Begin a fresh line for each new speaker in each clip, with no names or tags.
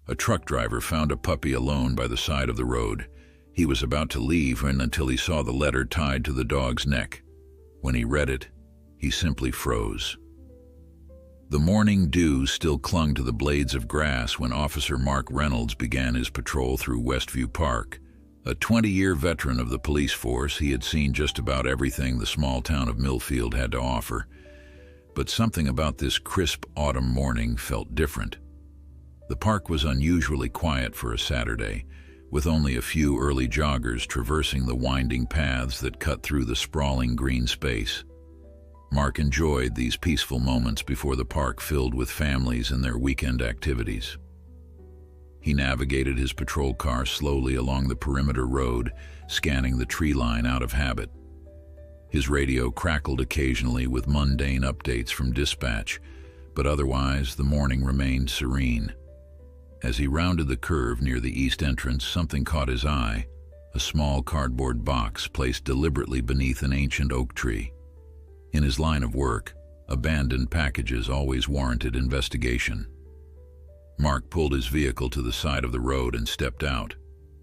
A truck driver found a puppy alone by the side of the road. He was about to leave until he saw the letter tied to the dog's neck. When he read it, he simply froze. The morning dew still clung to the blades of grass when Officer Mark Reynolds began his patrol through Westview Park. A 20-year veteran of the police force, he had seen just about everything the small town of Millfield had to offer. But something about this crisp autumn morning felt different. The park was unusually quiet for a Saturday, with only a few early joggers traversing the winding paths that cut through the sprawling green space. Mark enjoyed these peaceful moments before the park filled with families and their weekend activities. He navigated his patrol car slowly along the perimeter road, scanning the tree line out of habit. His radio crackled occasionally with mundane updates from dispatch, but otherwise the morning remained serene. As he rounded the curve near the east entrance, something caught his eye, a small cardboard box placed deliberately beneath an ancient oak tree. In his line of work, abandoned packages always warranted investigation. Mark pulled his vehicle to the side of the road and stepped out,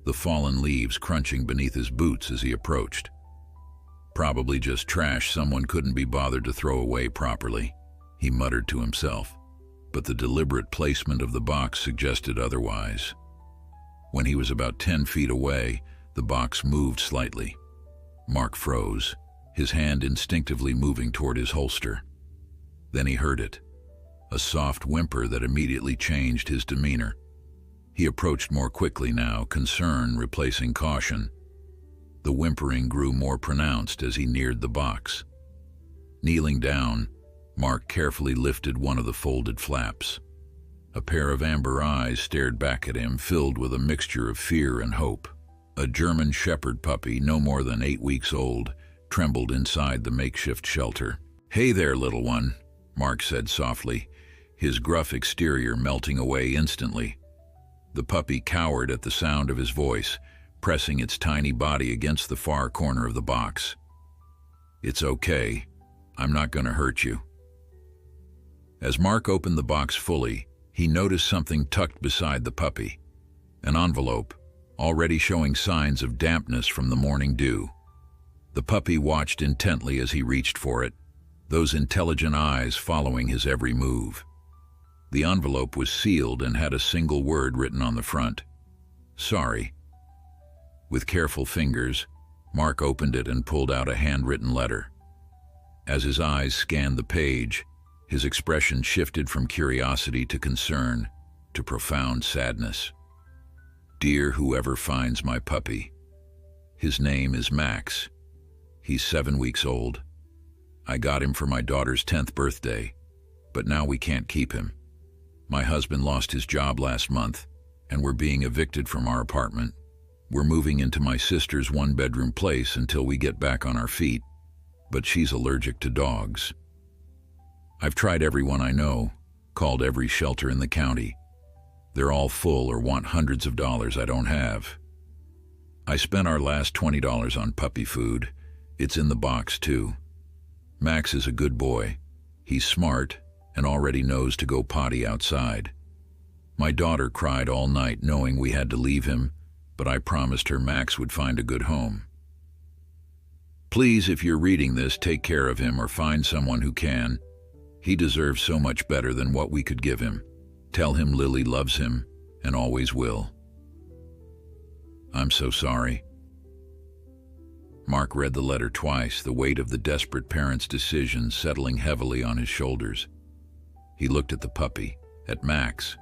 the fallen leaves crunching beneath his boots as he approached. Probably just trash someone couldn't be bothered to throw away properly, he muttered to himself, but the deliberate placement of the box suggested otherwise. When he was about 10 feet away, the box moved slightly. Mark froze, his hand instinctively moving toward his holster. Then he heard it, a soft whimper that immediately changed his demeanor. He approached more quickly now, concern replacing caution. The whimpering grew more pronounced as he neared the box. Kneeling down, Mark carefully lifted one of the folded flaps. A pair of amber eyes stared back at him, filled with a mixture of fear and hope. A German Shepherd puppy, no more than 8 weeks old, trembled inside the makeshift shelter. "Hey there, little one," Mark said softly, his gruff exterior melting away instantly. The puppy cowered at the sound of his voice, pressing its tiny body against the far corner of the box. "It's okay. I'm not going to hurt you." As Mark opened the box fully, he noticed something tucked beside the puppy. An envelope, already showing signs of dampness from the morning dew. The puppy watched intently as he reached for it, those intelligent eyes following his every move. The envelope was sealed and had a single word written on the front: "Sorry." With careful fingers, Mark opened it and pulled out a handwritten letter. As his eyes scanned the page, his expression shifted from curiosity to concern, to profound sadness. "Dear whoever finds my puppy. His name is Max. He's 7 weeks old. I got him for my daughter's 10th birthday, but now we can't keep him. My husband lost his job last month, and we're being evicted from our apartment. We're moving into my sister's 1-bedroom place until we get back on our feet, but she's allergic to dogs. I've tried everyone I know, called every shelter in the county. They're all full or want hundreds of dollars I don't have. I spent our last $20 on puppy food. It's in the box, too. Max is a good boy. He's smart and already knows to go potty outside. My daughter cried all night knowing we had to leave him, but I promised her Max would find a good home. Please, if you're reading this, take care of him or find someone who can. He deserves so much better than what we could give him. Tell him Lily loves him and always will. I'm so sorry." Mark read the letter twice, the weight of the desperate parent's decision settling heavily on his shoulders. He looked at the puppy, at Max,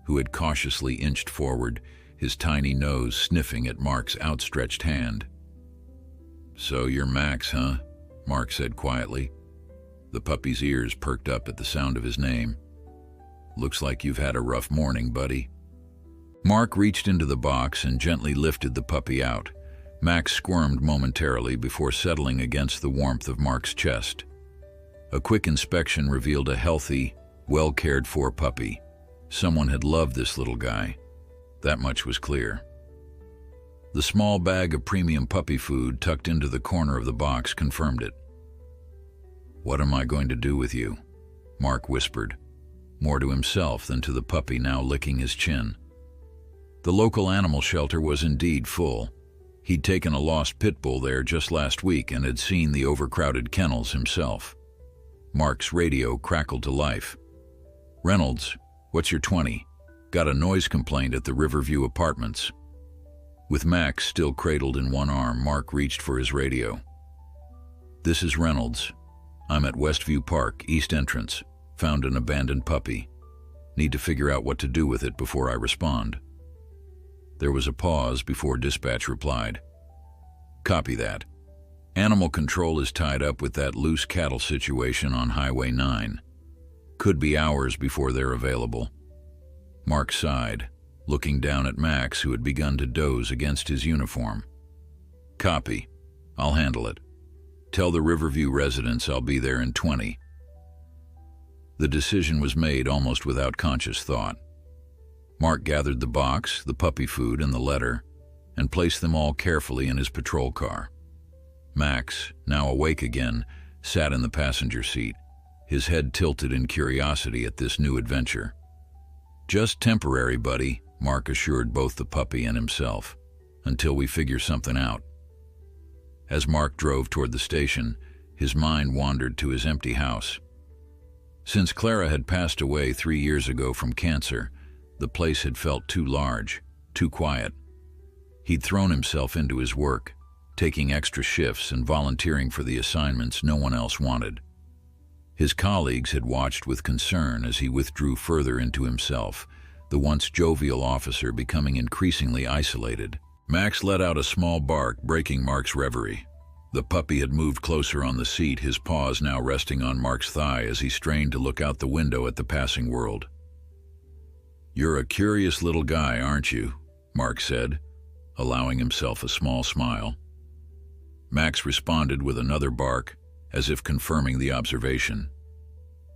who had cautiously inched forward, his tiny nose sniffing at Mark's outstretched hand. "So you're Max, huh?" Mark said quietly. The puppy's ears perked up at the sound of his name. "Looks like you've had a rough morning, buddy." Mark reached into the box and gently lifted the puppy out. Max squirmed momentarily before settling against the warmth of Mark's chest. A quick inspection revealed a healthy, well-cared-for puppy. Someone had loved this little guy. That much was clear. The small bag of premium puppy food tucked into the corner of the box confirmed it. "What am I going to do with you?" Mark whispered, more to himself than to the puppy now licking his chin. The local animal shelter was indeed full. He'd taken a lost pit bull there just last week and had seen the overcrowded kennels himself. Mark's radio crackled to life. "Reynolds, what's your 20? Got a noise complaint at the Riverview Apartments." With Max still cradled in one arm, Mark reached for his radio. "This is Reynolds. I'm at Westview Park, East Entrance. Found an abandoned puppy. Need to figure out what to do with it before I respond." There was a pause before dispatch replied. "Copy that. Animal control is tied up with that loose cattle situation on Highway 9. Could be hours before they're available." Mark sighed, looking down at Max, who had begun to doze against his uniform. "Copy. I'll handle it. Tell the Riverview residents I'll be there in 20. The decision was made almost without conscious thought. Mark gathered the box, the puppy food, and the letter, and placed them all carefully in his patrol car. Max, now awake again, sat in the passenger seat, his head tilted in curiosity at this new adventure. "Just temporary, buddy," Mark assured both the puppy and himself, "until we figure something out." As Mark drove toward the station, his mind wandered to his empty house. Since Clara had passed away 3 years ago from cancer, the place had felt too large, too quiet. He'd thrown himself into his work, taking extra shifts and volunteering for the assignments no one else wanted. His colleagues had watched with concern as he withdrew further into himself, the once jovial officer becoming increasingly isolated. Max let out a small bark, breaking Mark's reverie. The puppy had moved closer on the seat, his paws now resting on Mark's thigh as he strained to look out the window at the passing world. "You're a curious little guy, aren't you?" Mark said, allowing himself a small smile. Max responded with another bark, as if confirming the observation.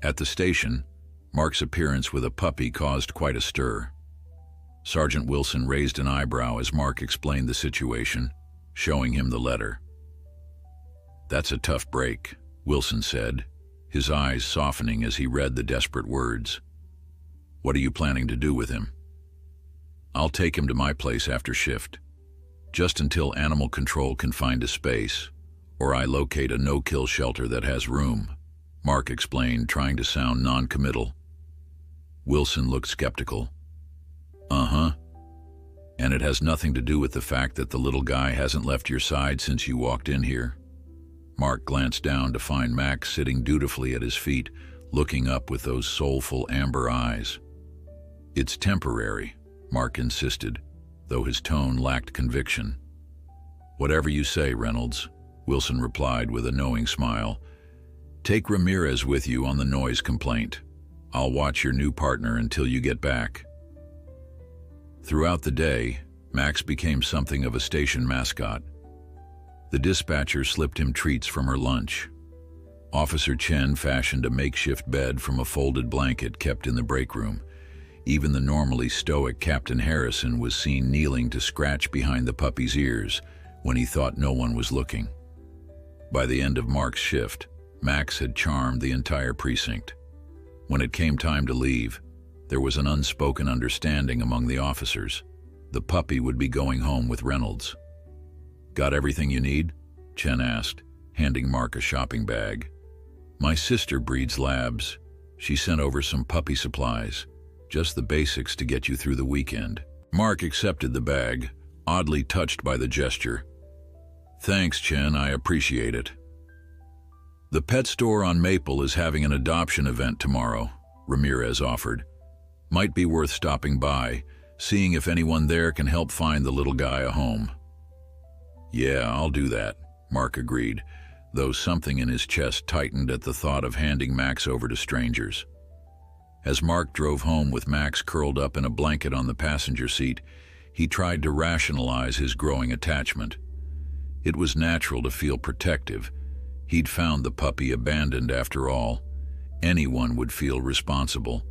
At the station, Mark's appearance with a puppy caused quite a stir. Sergeant Wilson raised an eyebrow as Mark explained the situation, showing him the letter. "That's a tough break," Wilson said, his eyes softening as he read the desperate words. "What are you planning to do with him?" "I'll take him to my place after shift, just until animal control can find a space, or I locate a no-kill shelter that has room," Mark explained, trying to sound non-committal. Wilson looked skeptical. "Uh-huh. And it has nothing to do with the fact that the little guy hasn't left your side since you walked in here?" Mark glanced down to find Max sitting dutifully at his feet, looking up with those soulful amber eyes. "It's temporary," Mark insisted, though his tone lacked conviction. "Whatever you say, Reynolds," Wilson replied with a knowing smile. "Take Ramirez with you on the noise complaint. I'll watch your new partner until you get back." Throughout the day, Max became something of a station mascot. The dispatcher slipped him treats from her lunch. Officer Chen fashioned a makeshift bed from a folded blanket kept in the break room. Even the normally stoic Captain Harrison was seen kneeling to scratch behind the puppy's ears when he thought no one was looking. By the end of Mark's shift, Max had charmed the entire precinct. When it came time to leave, there was an unspoken understanding among the officers. The puppy would be going home with Reynolds. "Got everything you need?" Chen asked, handing Mark a shopping bag. "My sister breeds labs. She sent over some puppy supplies, just the basics to get you through the weekend." Mark accepted the bag, oddly touched by the gesture. "Thanks, Chen, I appreciate it." "The pet store on Maple is having an adoption event tomorrow," Ramirez offered. "Might be worth stopping by, seeing if anyone there can help find the little guy a home." "Yeah, I'll do that," Mark agreed, though something in his chest tightened at the thought of handing Max over to strangers. As Mark drove home with Max curled up in a blanket on the passenger seat, he tried to rationalize his growing attachment. It was natural to feel protective. He'd found the puppy abandoned after all. Anyone would feel responsible.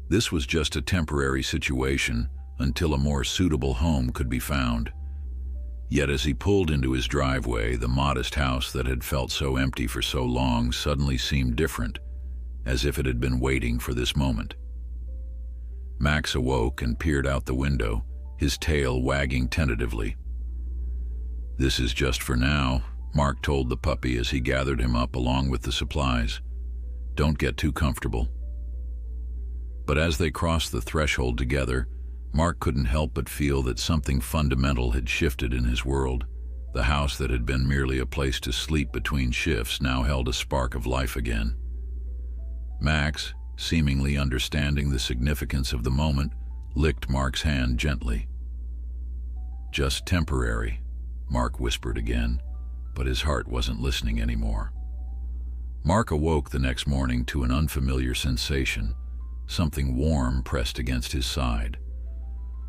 This was just a temporary situation until a more suitable home could be found. Yet as he pulled into his driveway, the modest house that had felt so empty for so long suddenly seemed different, as if it had been waiting for this moment. Max awoke and peered out the window, his tail wagging tentatively. "This is just for now," Mark told the puppy as he gathered him up along with the supplies. "Don't get too comfortable." But as they crossed the threshold together, Mark couldn't help but feel that something fundamental had shifted in his world. The house that had been merely a place to sleep between shifts now held a spark of life again. Max, seemingly understanding the significance of the moment, licked Mark's hand gently. "Just temporary," Mark whispered again, but his heart wasn't listening anymore. Mark awoke the next morning to an unfamiliar sensation. Something warm pressed against his side.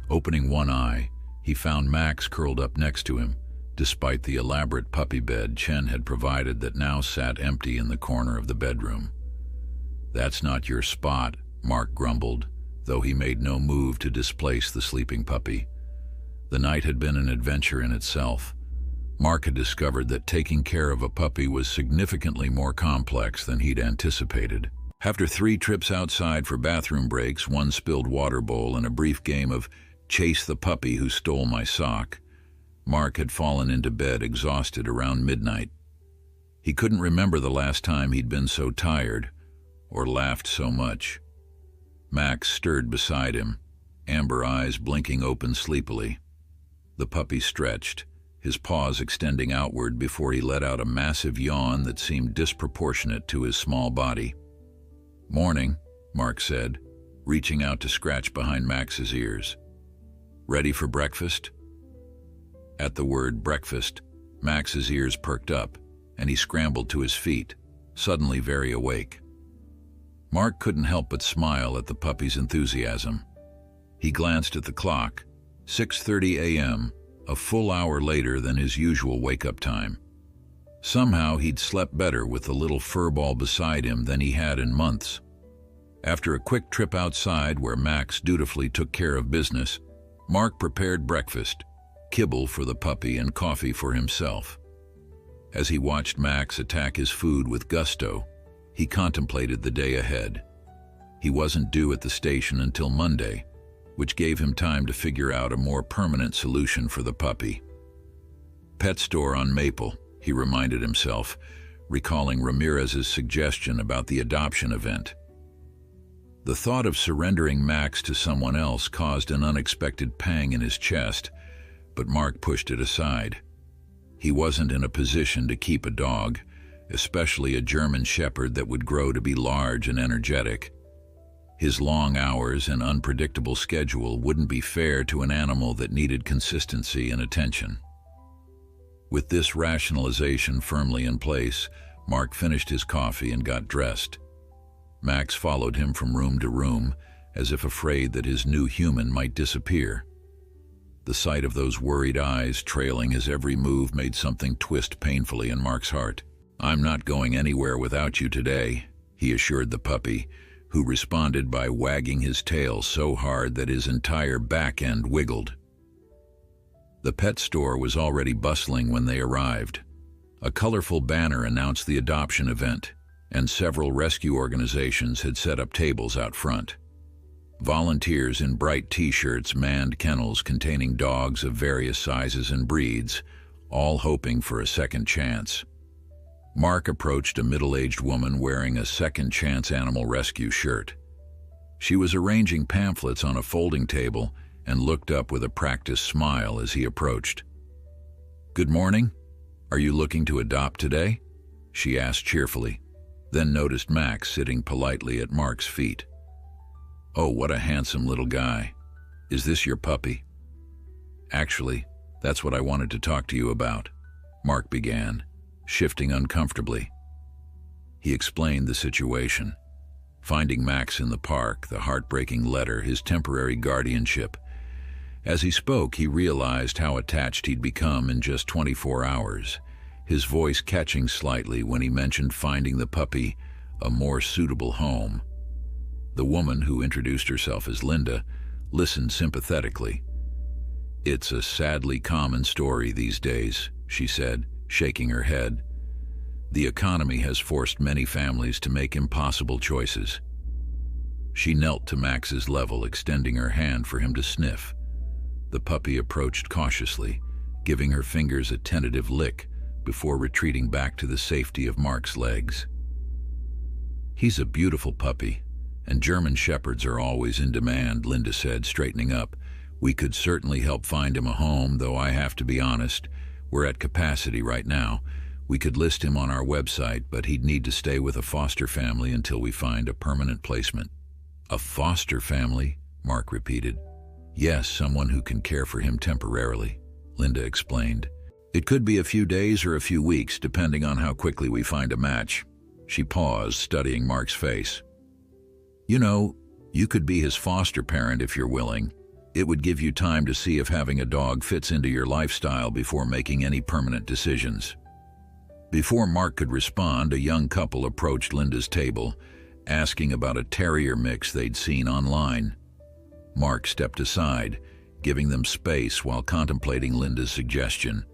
Opening one eye, he found Max curled up next to him, despite the elaborate puppy bed Chen had provided that now sat empty in the corner of the bedroom. "That's not your spot," Mark grumbled, though he made no move to displace the sleeping puppy. The night had been an adventure in itself. Mark had discovered that taking care of a puppy was significantly more complex than he'd anticipated. After 3 trips outside for bathroom breaks, 1 spilled water bowl, and a brief game of chase the puppy who stole my sock, Mark had fallen into bed exhausted around midnight. He couldn't remember the last time he'd been so tired or laughed so much. Max stirred beside him, amber eyes blinking open sleepily. The puppy stretched, his paws extending outward before he let out a massive yawn that seemed disproportionate to his small body. "Morning," Mark said, reaching out to scratch behind Max's ears. "Ready for breakfast?" At the word breakfast, Max's ears perked up, and he scrambled to his feet, suddenly very awake. Mark couldn't help but smile at the puppy's enthusiasm. He glanced at the clock, 6:30 a.m., a full hour later than his usual wake-up time. Somehow he'd slept better with the little furball beside him than he had in months. After a quick trip outside where Max dutifully took care of business, Mark prepared breakfast, kibble for the puppy and coffee for himself. As he watched Max attack his food with gusto, he contemplated the day ahead. He wasn't due at the station until Monday, which gave him time to figure out a more permanent solution for the puppy. "Pet store on Maple," he reminded himself, recalling Ramirez's suggestion about the adoption event. The thought of surrendering Max to someone else caused an unexpected pang in his chest, but Mark pushed it aside. He wasn't in a position to keep a dog, especially a German Shepherd that would grow to be large and energetic. His long hours and unpredictable schedule wouldn't be fair to an animal that needed consistency and attention. With this rationalization firmly in place, Mark finished his coffee and got dressed. Max followed him from room to room, as if afraid that his new human might disappear. The sight of those worried eyes trailing his every move made something twist painfully in Mark's heart. "I'm not going anywhere without you today," he assured the puppy, who responded by wagging his tail so hard that his entire back end wiggled. The pet store was already bustling when they arrived. A colorful banner announced the adoption event, and several rescue organizations had set up tables out front. Volunteers in bright t-shirts manned kennels containing dogs of various sizes and breeds, all hoping for a second chance. Mark approached a middle-aged woman wearing a Second Chance Animal Rescue shirt. She was arranging pamphlets on a folding table and looked up with a practiced smile as he approached. "Good morning. Are you looking to adopt today?" she asked cheerfully, then noticed Max sitting politely at Mark's feet. "Oh, what a handsome little guy. Is this your puppy?" "Actually, that's what I wanted to talk to you about," Mark began, shifting uncomfortably. He explained the situation. Finding Max in the park, the heartbreaking letter, his temporary guardianship. As he spoke, he realized how attached he'd become in just 24 hours, his voice catching slightly when he mentioned finding the puppy a more suitable home. The woman, who introduced herself as Linda, listened sympathetically. "It's a sadly common story these days," she said, shaking her head. "The economy has forced many families to make impossible choices." She knelt to Max's level, extending her hand for him to sniff. The puppy approached cautiously, giving her fingers a tentative lick before retreating back to the safety of Mark's legs. "He's a beautiful puppy, and German Shepherds are always in demand," Linda said, straightening up. "We could certainly help find him a home, though I have to be honest, we're at capacity right now. We could list him on our website, but he'd need to stay with a foster family until we find a permanent placement." "A foster family?" Mark repeated. "Yes, someone who can care for him temporarily," Linda explained. "It could be a few days or a few weeks, depending on how quickly we find a match." She paused, studying Mark's face. "You know, you could be his foster parent if you're willing. It would give you time to see if having a dog fits into your lifestyle before making any permanent decisions." Before Mark could respond, a young couple approached Linda's table, asking about a terrier mix they'd seen online. Mark stepped aside, giving them space while contemplating Linda's suggestion.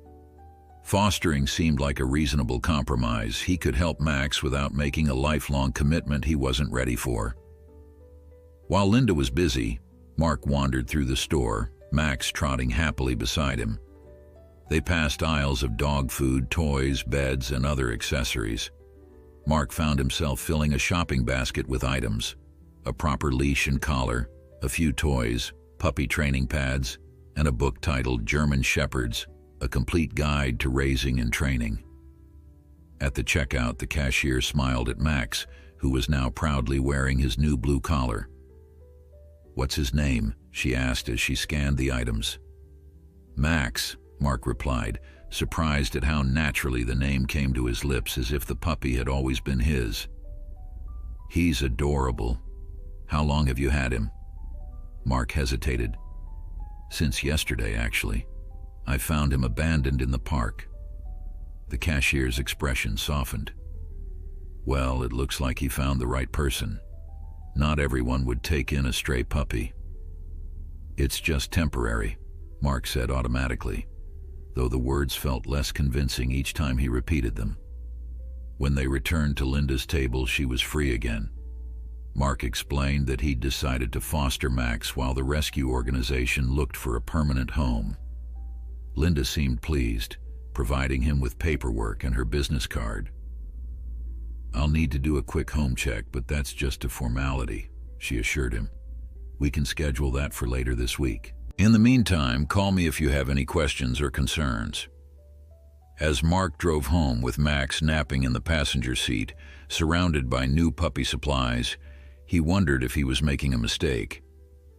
Fostering seemed like a reasonable compromise. He could help Max without making a lifelong commitment he wasn't ready for. While Linda was busy, Mark wandered through the store, Max trotting happily beside him. They passed aisles of dog food, toys, beds, and other accessories. Mark found himself filling a shopping basket with items: a proper leash and collar, a few toys, puppy training pads, and a book titled German Shepherds, a complete guide to raising and training. At the checkout, the cashier smiled at Max, who was now proudly wearing his new blue collar. "What's his name?" she asked as she scanned the items. "Max," Mark replied, surprised at how naturally the name came to his lips, as if the puppy had always been his. "He's adorable. How long have you had him?" Mark hesitated. "Since yesterday, actually. I found him abandoned in the park." The cashier's expression softened. "Well, it looks like he found the right person. Not everyone would take in a stray puppy." "It's just temporary," Mark said automatically, though the words felt less convincing each time he repeated them. When they returned to Linda's table, she was free again. Mark explained that he'd decided to foster Max while the rescue organization looked for a permanent home. Linda seemed pleased, providing him with paperwork and her business card. "I'll need to do a quick home check, but that's just a formality," she assured him. "We can schedule that for later this week. In the meantime, call me if you have any questions or concerns." As Mark drove home with Max napping in the passenger seat, surrounded by new puppy supplies, he wondered if he was making a mistake.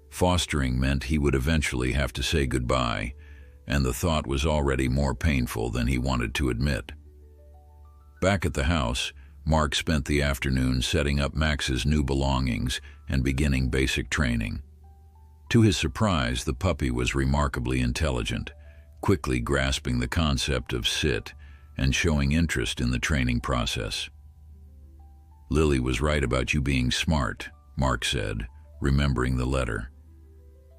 Fostering meant he would eventually have to say goodbye, and the thought was already more painful than he wanted to admit. Back at the house, Mark spent the afternoon setting up Max's new belongings and beginning basic training. To his surprise, the puppy was remarkably intelligent, quickly grasping the concept of sit and showing interest in the training process. "Lily was right about you being smart," Mark said, remembering the letter.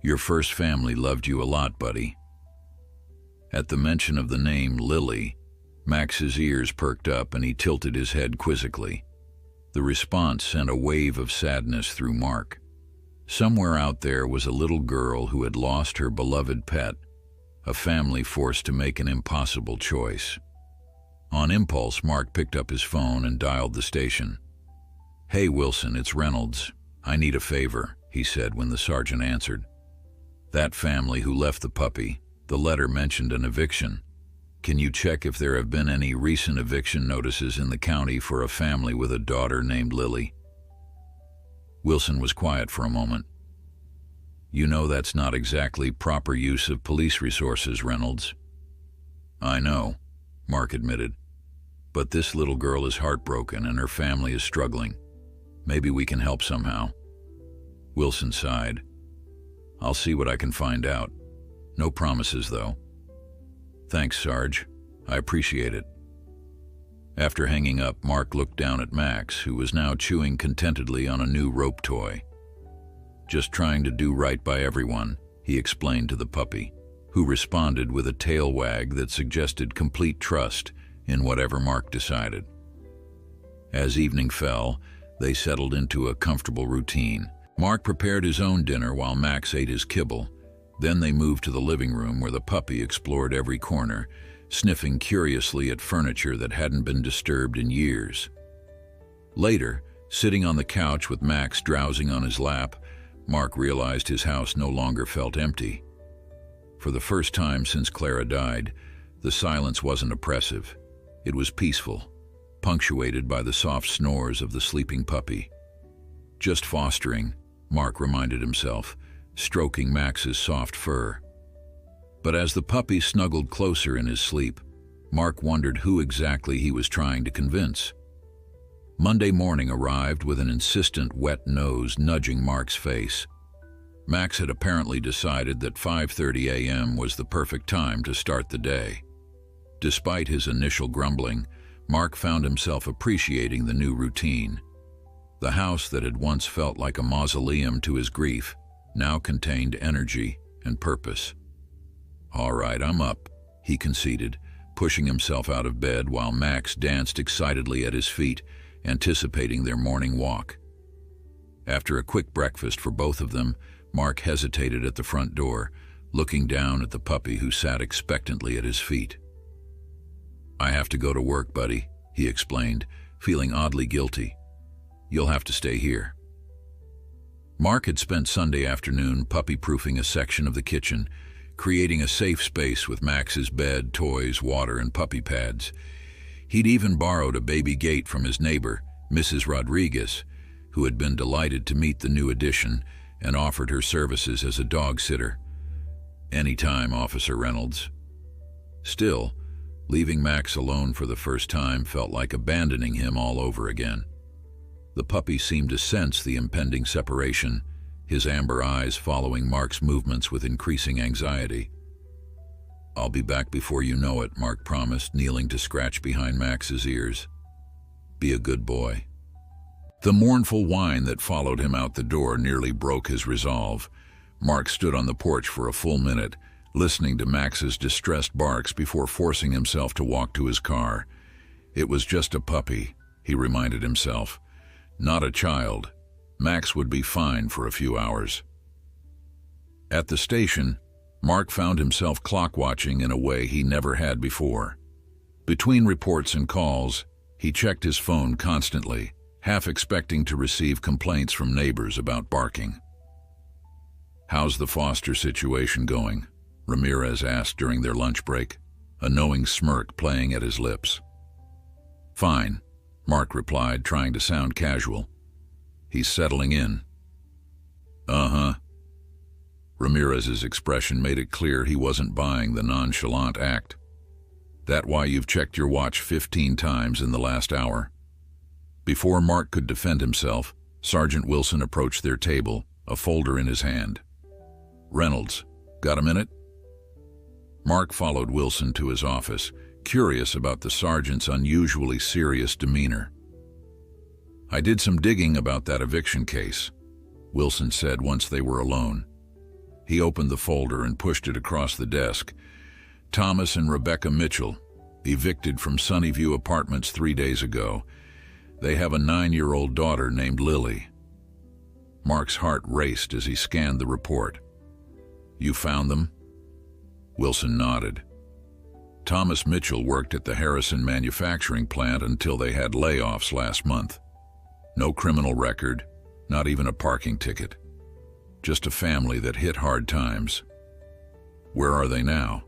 "Your first family loved you a lot, buddy." At the mention of the name Lily, Max's ears perked up and he tilted his head quizzically. The response sent a wave of sadness through Mark. Somewhere out there was a little girl who had lost her beloved pet, a family forced to make an impossible choice. On impulse, Mark picked up his phone and dialed the station. "Hey, Wilson, it's Reynolds. I need a favor," he said when the sergeant answered. "That family who left the puppy, the letter mentioned an eviction. Can you check if there have been any recent eviction notices in the county for a family with a daughter named Lily?" Wilson was quiet for a moment. "You know that's not exactly proper use of police resources, Reynolds." "I know," Mark admitted. "But this little girl is heartbroken and her family is struggling. Maybe we can help somehow." Wilson sighed. "I'll see what I can find out. No promises, though." "Thanks, Sarge. I appreciate it." After hanging up, Mark looked down at Max, who was now chewing contentedly on a new rope toy. "Just trying to do right by everyone," he explained to the puppy, who responded with a tail wag that suggested complete trust in whatever Mark decided. As evening fell, they settled into a comfortable routine. Mark prepared his own dinner while Max ate his kibble, Then they moved to the living room where the puppy explored every corner, sniffing curiously at furniture that hadn't been disturbed in years. Later, sitting on the couch with Max drowsing on his lap, Mark realized his house no longer felt empty. For the first time since Clara died, the silence wasn't oppressive. It was peaceful, punctuated by the soft snores of the sleeping puppy. Just fostering, Mark reminded himself, stroking Max's soft fur. But as the puppy snuggled closer in his sleep, Mark wondered who exactly he was trying to convince. Monday morning arrived with an insistent wet nose nudging Mark's face. Max had apparently decided that 5:30 a.m. was the perfect time to start the day. Despite his initial grumbling, Mark found himself appreciating the new routine. The house that had once felt like a mausoleum to his grief now contained energy and purpose. "All right, I'm up," he conceded, pushing himself out of bed while Max danced excitedly at his feet, anticipating their morning walk. After a quick breakfast for both of them, Mark hesitated at the front door, looking down at the puppy who sat expectantly at his feet. "I have to go to work, buddy," he explained, feeling oddly guilty. "You'll have to stay here." Mark had spent Sunday afternoon puppy-proofing a section of the kitchen, creating a safe space with Max's bed, toys, water, and puppy pads. He'd even borrowed a baby gate from his neighbor, Mrs. Rodriguez, who had been delighted to meet the new addition and offered her services as a dog sitter. "Anytime, Officer Reynolds." Still, leaving Max alone for the first time felt like abandoning him all over again. The puppy seemed to sense the impending separation, his amber eyes following Mark's movements with increasing anxiety. "I'll be back before you know it," Mark promised, kneeling to scratch behind Max's ears. "Be a good boy." The mournful whine that followed him out the door nearly broke his resolve. Mark stood on the porch for a full minute, listening to Max's distressed barks before forcing himself to walk to his car. It was just a puppy, he reminded himself. Not a child. Max would be fine for a few hours. At the station, Mark found himself clock-watching in a way he never had before. Between reports and calls, he checked his phone constantly, half expecting to receive complaints from neighbors about barking. "How's the Foster situation going?" Ramirez asked during their lunch break, a knowing smirk playing at his lips. "Fine," Mark replied, trying to sound casual. "He's settling in." "Uh-huh." Ramirez's expression made it clear he wasn't buying the nonchalant act. "That why you've checked your watch 15 times in the last hour?" Before Mark could defend himself, Sergeant Wilson approached their table, a folder in his hand. "Reynolds, got a minute?" Mark followed Wilson to his office, curious about the sergeant's unusually serious demeanor. "I did some digging about that eviction case," Wilson said once they were alone. He opened the folder and pushed it across the desk. "Thomas and Rebecca Mitchell, evicted from Sunnyview Apartments 3 days ago. They have a 9-year-old daughter named Lily." Mark's heart raced as he scanned the report. "You found them?" Wilson nodded. Thomas Mitchell worked at the Harrison manufacturing plant until they had layoffs last month. No criminal record, not even a parking ticket. Just a family that hit hard times. Where are they now?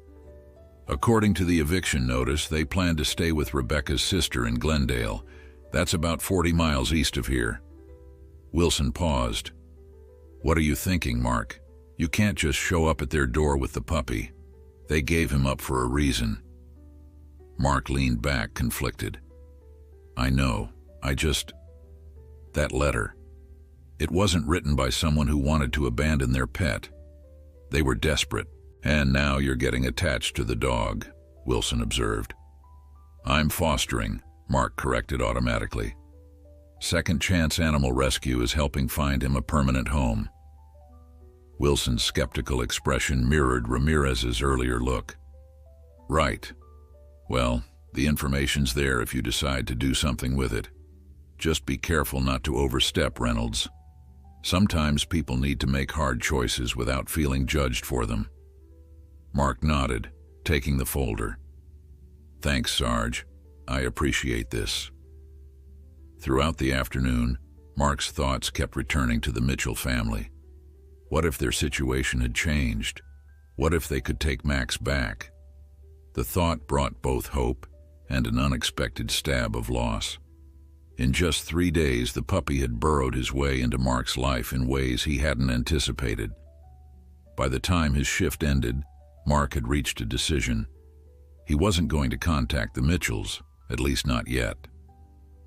According to the eviction notice, they plan to stay with Rebecca's sister in Glendale. That's about 40 miles east of here. Wilson paused. "What are you thinking, Mark? You can't just show up at their door with the puppy. They gave him up for a reason." Mark leaned back, conflicted. "I know, that letter. It wasn't written by someone who wanted to abandon their pet. They were desperate, and now you're getting attached to the dog," Wilson observed. "I'm fostering," Mark corrected automatically. "Second Chance Animal Rescue is helping find him a permanent home." Wilson's skeptical expression mirrored Ramirez's earlier look. "Right. Well, the information's there if you decide to do something with it. Just be careful not to overstep, Reynolds." Sometimes people need to make hard choices without feeling judged for them. Mark nodded, taking the folder. Thanks, Sarge. I appreciate this. Throughout the afternoon, Mark's thoughts kept returning to the Mitchell family. What if their situation had changed? What if they could take Max back? The thought brought both hope and an unexpected stab of loss. In just 3 days, the puppy had burrowed his way into Mark's life in ways he hadn't anticipated. By the time his shift ended, Mark had reached a decision. He wasn't going to contact the Mitchells, at least not yet.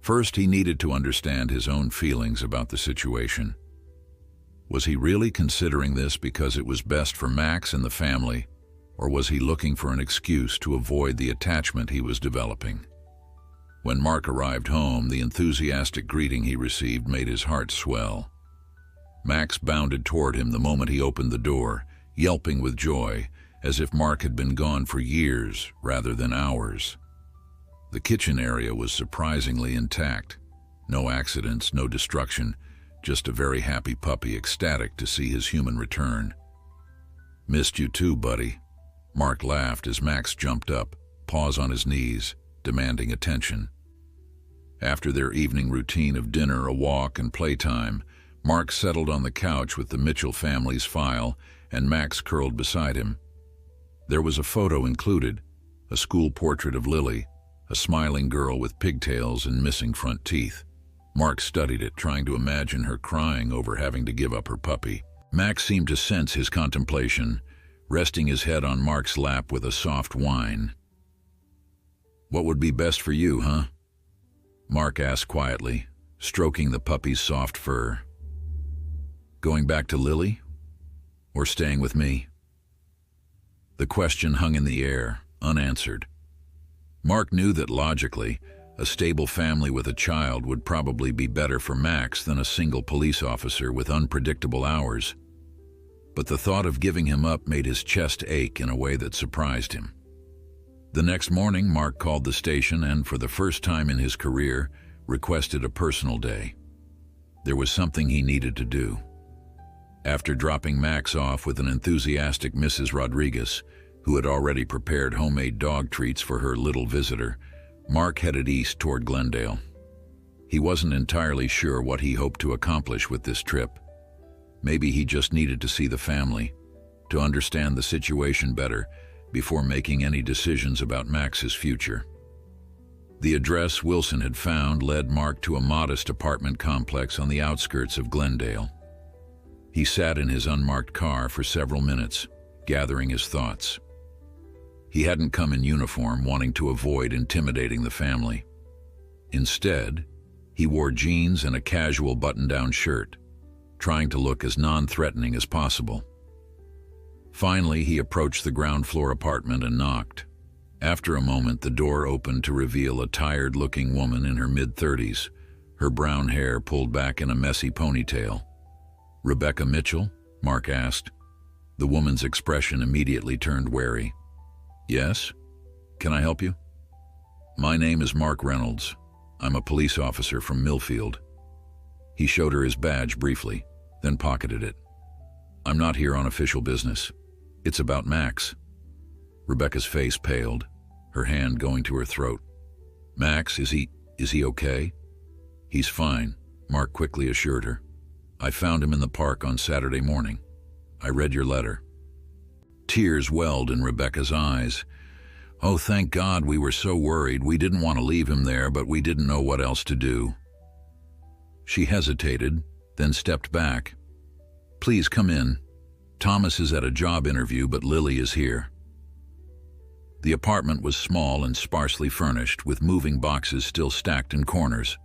First, he needed to understand his own feelings about the situation. Was he really considering this because it was best for Max and the family, or was he looking for an excuse to avoid the attachment he was developing? When Mark arrived home, the enthusiastic greeting he received made his heart swell. Max bounded toward him the moment he opened the door, yelping with joy, as if Mark had been gone for years rather than hours. The kitchen area was surprisingly intact. No accidents, no destruction, just a very happy puppy ecstatic to see his human return. Missed you too, buddy. Mark laughed as Max jumped up, paws on his knees, demanding attention. After their evening routine of dinner, a walk, and playtime, Mark settled on the couch with the Mitchell family's file, and Max curled beside him. There was a photo included, a school portrait of Lily, a smiling girl with pigtails and missing front teeth. Mark studied it, trying to imagine her crying over having to give up her puppy. Max seemed to sense his contemplation, resting his head on Mark's lap with a soft whine. "What would be best for you, huh?" Mark asked quietly, stroking the puppy's soft fur. "Going back to Lily? Or staying with me?" The question hung in the air, unanswered. Mark knew that logically, a stable family with a child would probably be better for Max than a single police officer with unpredictable hours. But the thought of giving him up made his chest ache in a way that surprised him. The next morning, Mark called the station and, for the first time in his career, requested a personal day. There was something he needed to do. After dropping Max off with an enthusiastic Mrs. Rodriguez, who had already prepared homemade dog treats for her little visitor, Mark headed east toward Glendale. He wasn't entirely sure what he hoped to accomplish with this trip. Maybe he just needed to see the family, to understand the situation better before making any decisions about Max's future. The address Wilson had found led Mark to a modest apartment complex on the outskirts of Glendale. He sat in his unmarked car for several minutes, gathering his thoughts. He hadn't come in uniform, wanting to avoid intimidating the family. Instead, he wore jeans and a casual button-down shirt, trying to look as non-threatening as possible. Finally, he approached the ground-floor apartment and knocked. After a moment, the door opened to reveal a tired-looking woman in her mid-30s, her brown hair pulled back in a messy ponytail. "Rebecca Mitchell?" Mark asked. The woman's expression immediately turned wary. "Yes? Can I help you?" "My name is Mark Reynolds. I'm a police officer from Millfield." He showed her his badge briefly, then pocketed it. "I'm not here on official business. It's about Max." Rebecca's face paled, her hand going to her throat. "Max, is he okay?" "He's fine," Mark quickly assured her. "I found him in the park on Saturday morning. I read your letter." Tears welled in Rebecca's eyes. "Oh, thank God, we were so worried. We didn't want to leave him there, but we didn't know what else to do." She hesitated, then stepped back. "Please come in. Thomas is at a job interview, but Lily is here." The apartment was small and sparsely furnished, with moving boxes still stacked in corners.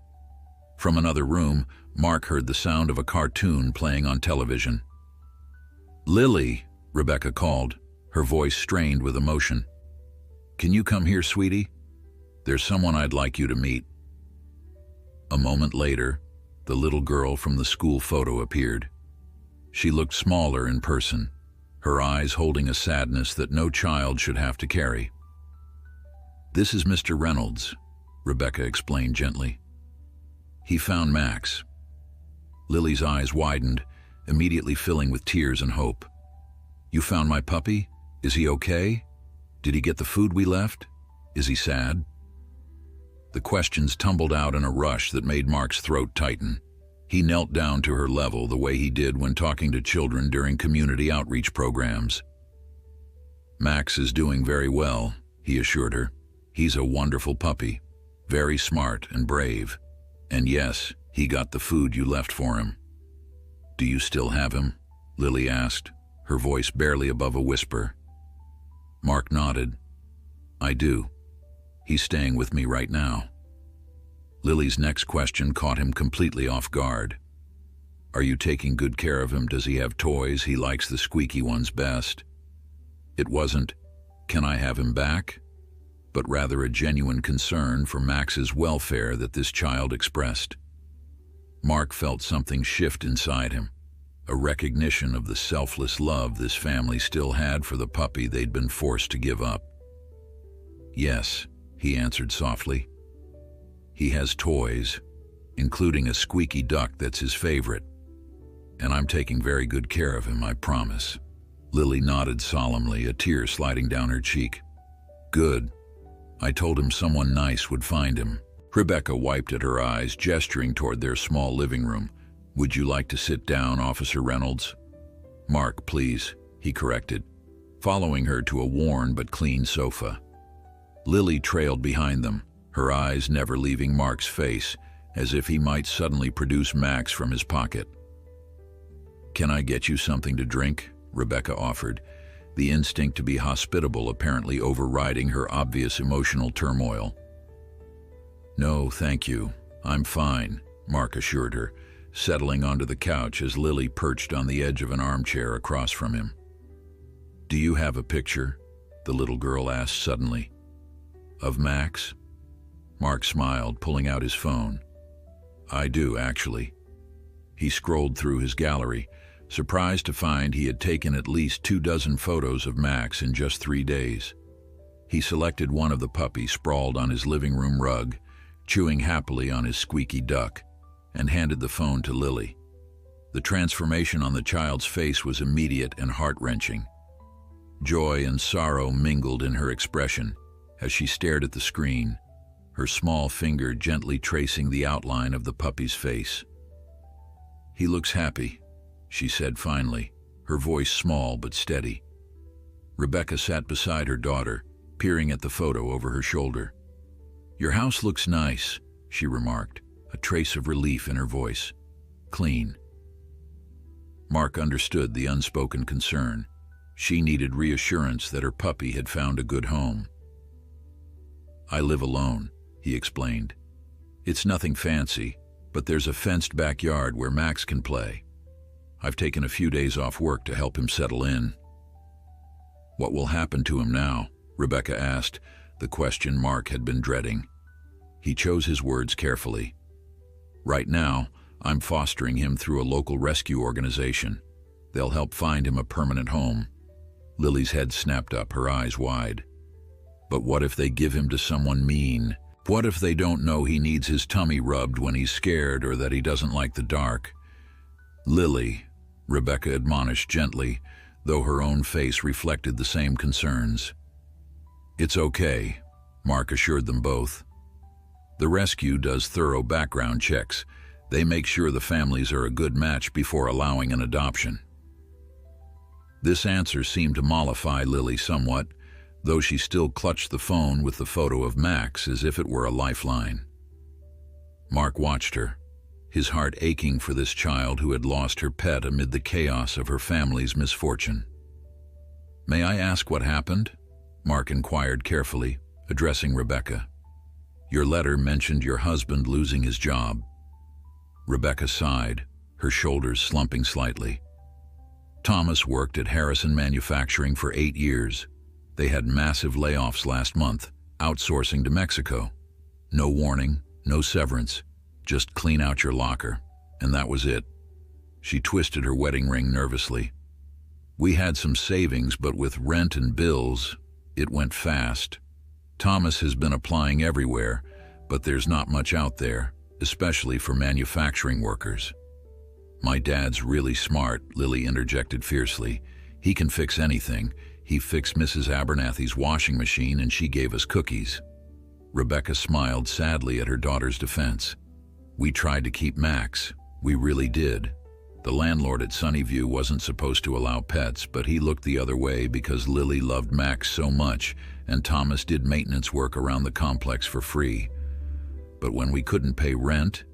From another room, Mark heard the sound of a cartoon playing on television. "Lily," Rebecca called, her voice strained with emotion. "Can you come here, sweetie? There's someone I'd like you to meet." A moment later, the little girl from the school photo appeared. She looked smaller in person, her eyes holding a sadness that no child should have to carry. "This is Mr. Reynolds," Rebecca explained gently. "He found Max." Lily's eyes widened, immediately filling with tears and hope. "You found my puppy? Is he okay? Did he get the food we left? Is he sad?" The questions tumbled out in a rush that made Mark's throat tighten. He knelt down to her level the way he did when talking to children during community outreach programs. "Max is doing very well," he assured her. "He's a wonderful puppy, very smart and brave. And yes, he got the food you left for him." "Do you still have him?" Lily asked, her voice barely above a whisper. Mark nodded. "I do. He's staying with me right now." Lily's next question caught him completely off guard. "Are you taking good care of him? Does he have toys? He likes the squeaky ones best." It wasn't, "Can I have him back?" but rather a genuine concern for Max's welfare that this child expressed. Mark felt something shift inside him, a recognition of the selfless love this family still had for the puppy they'd been forced to give up. "Yes," he answered softly. "He has toys, including a squeaky duck that's his favorite. And I'm taking very good care of him, I promise." Lily nodded solemnly, a tear sliding down her cheek. "Good. I told him someone nice would find him." Rebecca wiped at her eyes, gesturing toward their small living room. "Would you like to sit down, Officer Reynolds?" "Mark, please," he corrected, following her to a worn but clean sofa. Lily trailed behind them, her eyes never leaving Mark's face, as if he might suddenly produce Max from his pocket. "Can I get you something to drink?" Rebecca offered, the instinct to be hospitable apparently overriding her obvious emotional turmoil. "No, thank you. I'm fine," Mark assured her, settling onto the couch as Lily perched on the edge of an armchair across from him. "Do you have a picture?" the little girl asked suddenly. "Of Max?" Mark smiled, pulling out his phone. "I do, actually." He scrolled through his gallery, surprised to find he had taken at least 24 photos of Max in just 3 days. He selected one of the puppies sprawled on his living room rug, chewing happily on his squeaky duck, and handed the phone to Lily. The transformation on the child's face was immediate and heart-wrenching. Joy and sorrow mingled in her expression as she stared at the screen, her small finger gently tracing the outline of the puppy's face. "He looks happy," she said finally, her voice small but steady. Rebecca sat beside her daughter, peering at the photo over her shoulder. "Your house looks nice," she remarked, a trace of relief in her voice. "Clean." Mark understood the unspoken concern. She needed reassurance that her puppy had found a good home. "I live alone," he explained. "It's nothing fancy, but there's a fenced backyard where Max can play. I've taken a few days off work to help him settle in." "What will happen to him now?" Rebecca asked, the question Mark had been dreading. He chose his words carefully. "Right now, I'm fostering him through a local rescue organization. They'll help find him a permanent home." Lily's head snapped up, her eyes wide. "But what if they give him to someone mean? What if they don't know he needs his tummy rubbed when he's scared or that he doesn't like the dark?" "Lily," Rebecca admonished gently, though her own face reflected the same concerns. "It's okay," Mark assured them both. "The rescue does thorough background checks. They make sure the families are a good match before allowing an adoption." This answer seemed to mollify Lily somewhat, though she still clutched the phone with the photo of Max as if it were a lifeline. Mark watched her, his heart aching for this child who had lost her pet amid the chaos of her family's misfortune. "May I ask what happened?" Mark inquired carefully, addressing Rebecca. "Your letter mentioned your husband losing his job." Rebecca sighed, her shoulders slumping slightly. "Thomas worked at Harrison Manufacturing for 8 years. They had massive layoffs last month, outsourcing to Mexico. No warning, no severance, just clean out your locker, and that was it." She twisted her wedding ring nervously. "We had some savings, but with rent and bills, it went fast. Thomas has been applying everywhere, but there's not much out there, especially for manufacturing workers." My dad's really smart, Lily interjected fiercely. He can fix anything. He fixed Mrs. Abernathy's washing machine and she gave us cookies. Rebecca smiled sadly at her daughter's defense. We tried to keep Max. We really did. The landlord at Sunnyview wasn't supposed to allow pets, but he looked the other way because Lily loved Max so much, and Thomas did maintenance work around the complex for free. But when we couldn't pay rent,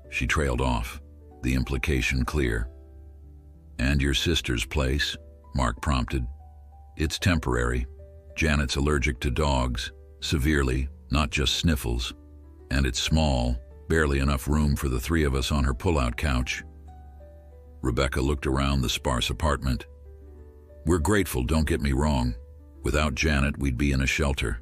she trailed off, the implication clear. And your sister's place? Mark prompted. It's temporary. Janet's allergic to dogs, severely, not just sniffles. And it's small, barely enough room for the three of us on her pull-out couch. Rebecca looked around the sparse apartment. We're grateful, don't get me wrong. Without Janet, we'd be in a shelter.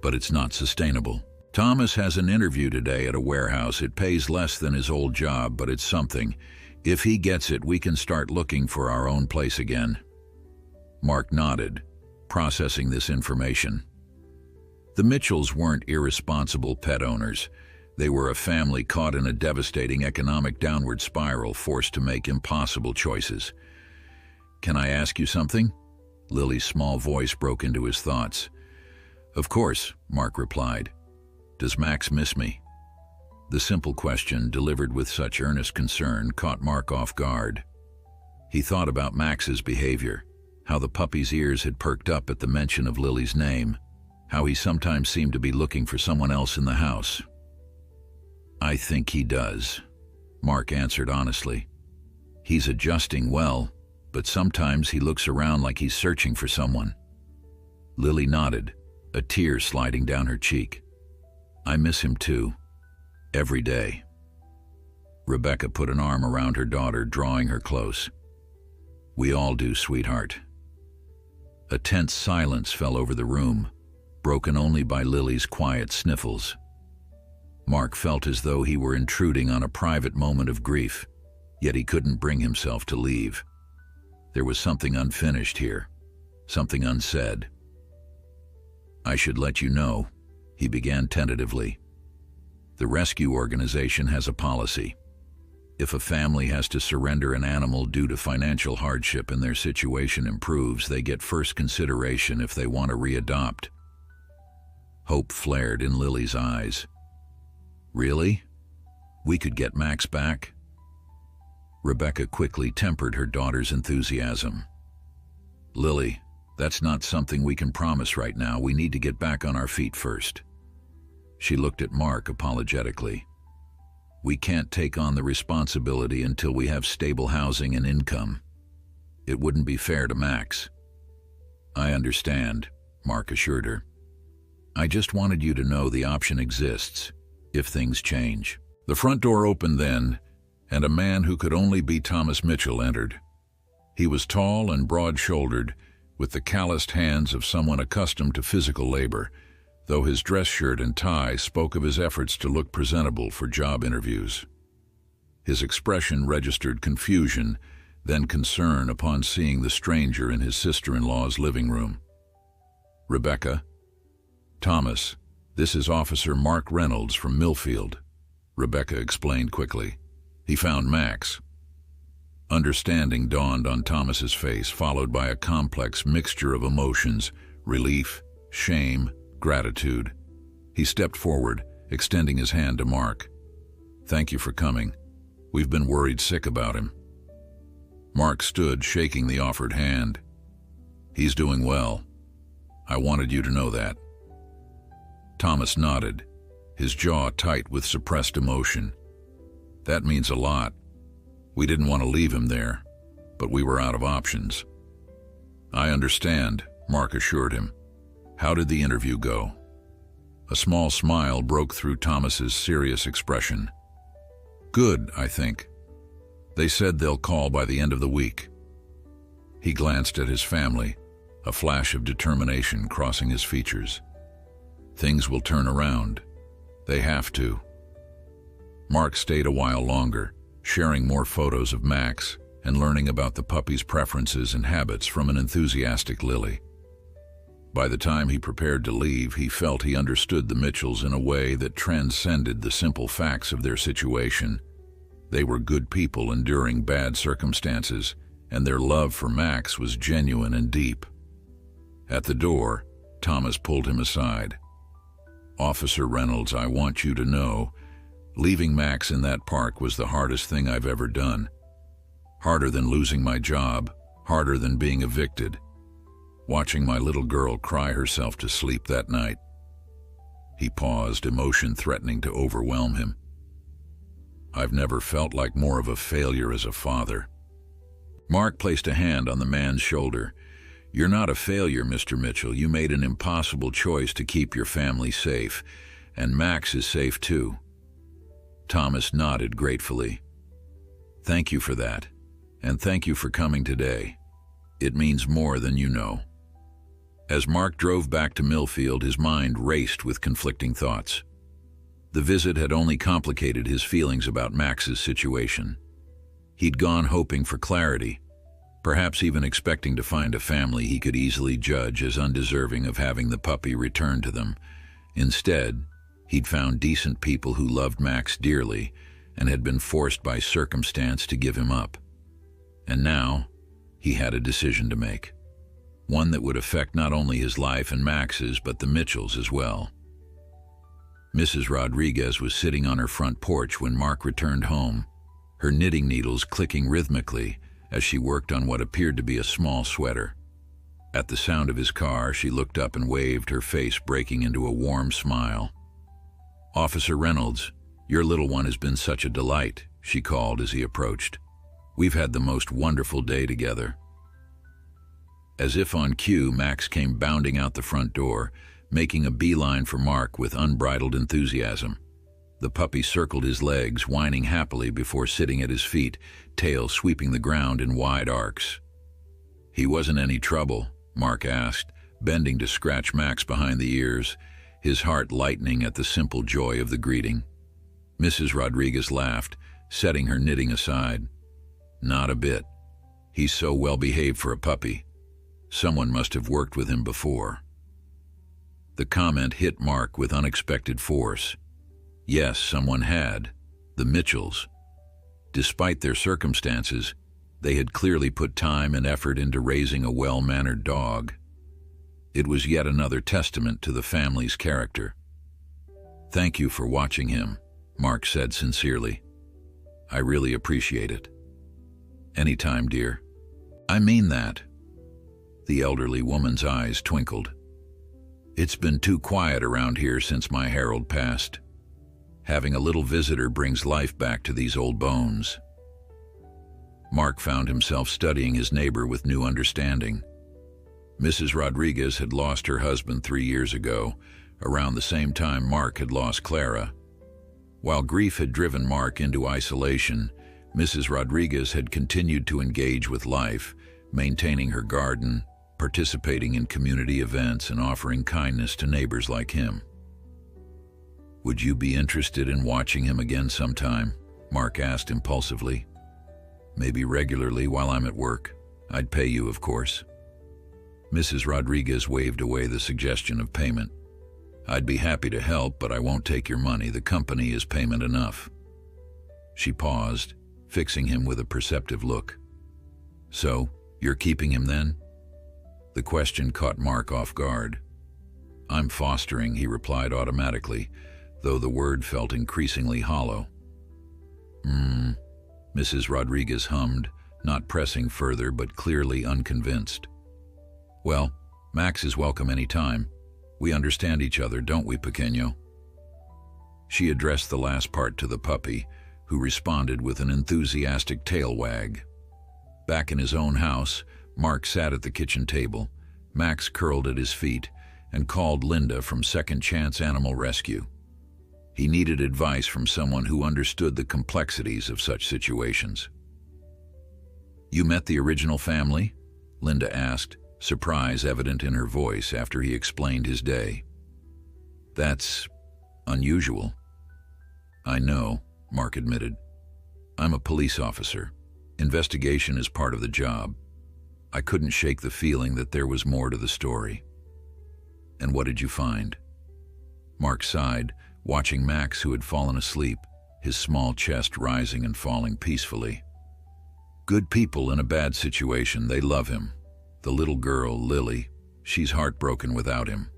But it's not sustainable. Thomas has an interview today at a warehouse. It pays less than his old job, but it's something. If he gets it, we can start looking for our own place again. Mark nodded, processing this information. The Mitchells weren't irresponsible pet owners. They were a family caught in a devastating economic downward spiral, forced to make impossible choices. Can I ask you something? Lily's small voice broke into his thoughts. Of course, Mark replied. Does Max miss me? The simple question, delivered with such earnest concern, caught Mark off guard. He thought about Max's behavior, how the puppy's ears had perked up at the mention of Lily's name, how he sometimes seemed to be looking for someone else in the house. I think he does, Mark answered honestly. He's adjusting well, but sometimes he looks around like he's searching for someone. Lily nodded, a tear sliding down her cheek. I miss him too, every day. Rebecca put an arm around her daughter, drawing her close. We all do, sweetheart. A tense silence fell over the room, broken only by Lily's quiet sniffles. Mark felt as though he were intruding on a private moment of grief, yet he couldn't bring himself to leave. There was something unfinished here, something unsaid. I should let you know, he began tentatively. The rescue organization has a policy. If a family has to surrender an animal due to financial hardship and their situation improves, they get first consideration if they want to readopt. Hope flared in Lily's eyes. Really? We could get Max back? Rebecca quickly tempered her daughter's enthusiasm. Lily, that's not something we can promise right now. We need to get back on our feet first. She looked at Mark apologetically. We can't take on the responsibility until we have stable housing and income. It wouldn't be fair to Max. I understand, Mark assured her. I just wanted you to know the option exists, if things change. The front door opened then, and a man who could only be Thomas Mitchell entered. He was tall and broad-shouldered, with the calloused hands of someone accustomed to physical labor, though his dress shirt and tie spoke of his efforts to look presentable for job interviews. His expression registered confusion, then concern upon seeing the stranger in his sister-in-law's living room. Rebecca? Thomas, this is Officer Mark Reynolds from Millfield, Rebecca explained quickly. He found Max. Understanding dawned on Thomas's face, followed by a complex mixture of emotions, relief, shame, gratitude. He stepped forward, extending his hand to Mark. Thank you for coming. We've been worried sick about him. Mark stood, shaking the offered hand. He's doing well. I wanted you to know that. Thomas nodded, his jaw tight with suppressed emotion. That means a lot. We didn't want to leave him there, but we were out of options. I understand, Mark assured him. How did the interview go? A small smile broke through Thomas's serious expression. Good, I think. They said they'll call by the end of the week. He glanced at his family, a flash of determination crossing his features. Things will turn around. They have to. Mark stayed a while longer, sharing more photos of Max and learning about the puppy's preferences and habits from an enthusiastic Lily. By the time he prepared to leave, he felt he understood the Mitchells in a way that transcended the simple facts of their situation. They were good people enduring bad circumstances, and their love for Max was genuine and deep. At the door, Thomas pulled him aside. "Officer Reynolds, I want you to know, leaving Max in that park was the hardest thing I've ever done. Harder than losing my job, harder than being evicted. Watching my little girl cry herself to sleep that night." He paused, emotion threatening to overwhelm him. "I've never felt like more of a failure as a father." Mark placed a hand on the man's shoulder. "You're not a failure, Mr. Mitchell. You made an impossible choice to keep your family safe, and Max is safe too." Thomas nodded gratefully. "Thank you for that, and thank you for coming today. It means more than you know." As Mark drove back to Millfield, his mind raced with conflicting thoughts. The visit had only complicated his feelings about Max's situation. He'd gone hoping for clarity, perhaps even expecting to find a family he could easily judge as undeserving of having the puppy returned to them. Instead, he'd found decent people who loved Max dearly and had been forced by circumstance to give him up. And now, he had a decision to make. One that would affect not only his life and Max's, but the Mitchells as well. Mrs. Rodriguez was sitting on her front porch when Mark returned home, her knitting needles clicking rhythmically as she worked on what appeared to be a small sweater. At the sound of his car, she looked up and waved, her face breaking into a warm smile. "Officer Reynolds, your little one has been such a delight," she called as he approached. "We've had the most wonderful day together." As if on cue, Max came bounding out the front door, making a beeline for Mark with unbridled enthusiasm. The puppy circled his legs, whining happily before sitting at his feet, tail sweeping the ground in wide arcs. "He wasn't any trouble?" Mark asked, bending to scratch Max behind the ears, his heart lightening at the simple joy of the greeting. Mrs. Rodriguez laughed, setting her knitting aside. "Not a bit. He's so well behaved for a puppy. Someone must have worked with him before." The comment hit Mark with unexpected force. Yes, someone had. The Mitchells. Despite their circumstances, they had clearly put time and effort into raising a well-mannered dog. It was yet another testament to the family's character. "Thank you for watching him," Mark said sincerely. "I really appreciate it." "Anytime, dear." "I mean that." The elderly woman's eyes twinkled. "It's been too quiet around here since my Harold passed. Having a little visitor brings life back to these old bones." Mark found himself studying his neighbor with new understanding. Mrs. Rodriguez had lost her husband 3 years ago, around the same time Mark had lost Clara. While grief had driven Mark into isolation, Mrs. Rodriguez had continued to engage with life, maintaining her garden, participating in community events, and offering kindness to neighbors like him. "Would you be interested in watching him again sometime?" Mark asked impulsively. "Maybe regularly while I'm at work. I'd pay you, of course." Mrs. Rodriguez waved away the suggestion of payment. "I'd be happy to help, but I won't take your money. The company is payment enough." She paused, fixing him with a perceptive look. "So, you're keeping him then?" The question caught Mark off guard. "I'm fostering," he replied automatically, though the word felt increasingly hollow. Mrs. Rodriguez hummed, not pressing further but clearly unconvinced. "Well, Max is welcome any time. We understand each other, don't we, Pequeño?" She addressed the last part to the puppy, who responded with an enthusiastic tail wag. Back in his own house, Mark sat at the kitchen table. Max curled at his feet and called Linda from Second Chance Animal Rescue. He needed advice from someone who understood the complexities of such situations. "You met the original family?" Linda asked, surprise evident in her voice after he explained his day. "That's unusual." "I know," Mark admitted. "I'm a police officer. Investigation is part of the job. I couldn't shake the feeling that there was more to the story." "And what did you find?" Mark sighed, watching Max, who had fallen asleep, his small chest rising and falling peacefully. Good people in a bad situation, they love him. The little girl, Lily, she's heartbroken without him.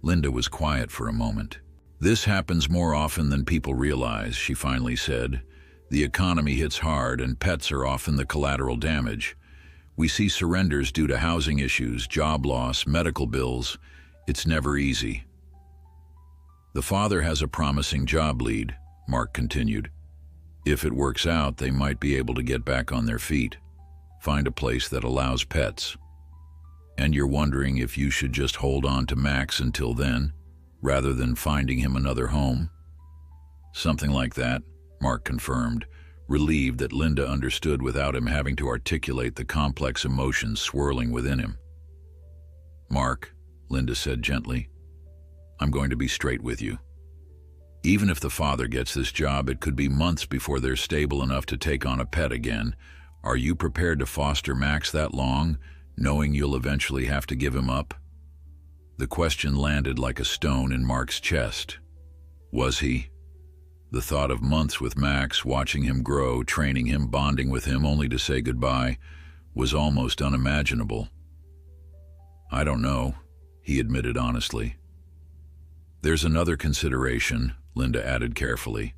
Linda was quiet for a moment. This happens more often than people realize, she finally said. The economy hits hard and pets are often the collateral damage. We see surrenders due to housing issues, job loss, medical bills. It's never easy. The father has a promising job lead, Mark continued. If it works out, they might be able to get back on their feet, find a place that allows pets. And you're wondering if you should just hold on to Max until then, rather than finding him another home? Something like that, Mark confirmed, relieved that Linda understood without him having to articulate the complex emotions swirling within him. Mark, Linda said gently, I'm going to be straight with you. Even if the father gets this job, it could be months before they're stable enough to take on a pet again. Are you prepared to foster Max that long, knowing you'll eventually have to give him up? The question landed like a stone in Mark's chest. Was he? The thought of months with Max, watching him grow, training him, bonding with him, only to say goodbye, was almost unimaginable. I don't know, he admitted honestly. There's another consideration, Linda added carefully.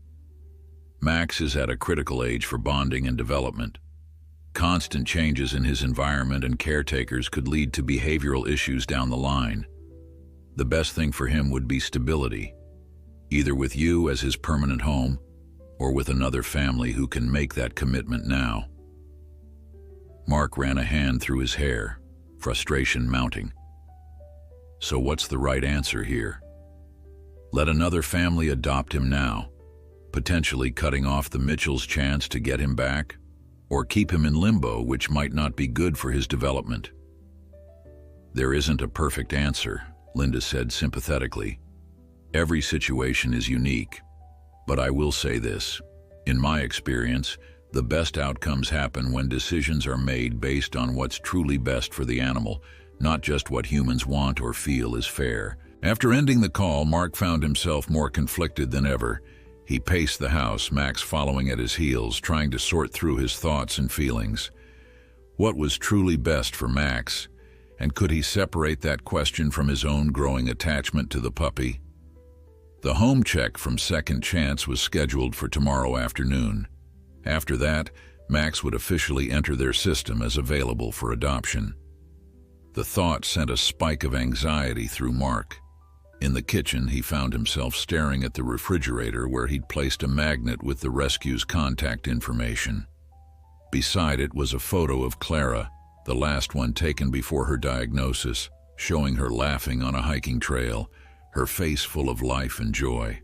Max is at a critical age for bonding and development. Constant changes in his environment and caretakers could lead to behavioral issues down the line. The best thing for him would be stability, either with you as his permanent home or with another family who can make that commitment now. Mark ran a hand through his hair, frustration mounting. So what's the right answer here? Let another family adopt him now, potentially cutting off the Mitchells' chance to get him back, or keep him in limbo, which might not be good for his development. There isn't a perfect answer, Linda said sympathetically. Every situation is unique, but I will say this. In my experience, the best outcomes happen when decisions are made based on what's truly best for the animal, not just what humans want or feel is fair. After ending the call, Mark found himself more conflicted than ever. He paced the house, Max following at his heels, trying to sort through his thoughts and feelings. What was truly best for Max? And could he separate that question from his own growing attachment to the puppy? The home check from Second Chance was scheduled for tomorrow afternoon. After that, Max would officially enter their system as available for adoption. The thought sent a spike of anxiety through Mark. In the kitchen, he found himself staring at the refrigerator where he'd placed a magnet with the rescue's contact information. Beside it was a photo of Clara, the last one taken before her diagnosis, showing her laughing on a hiking trail, her face full of life and joy.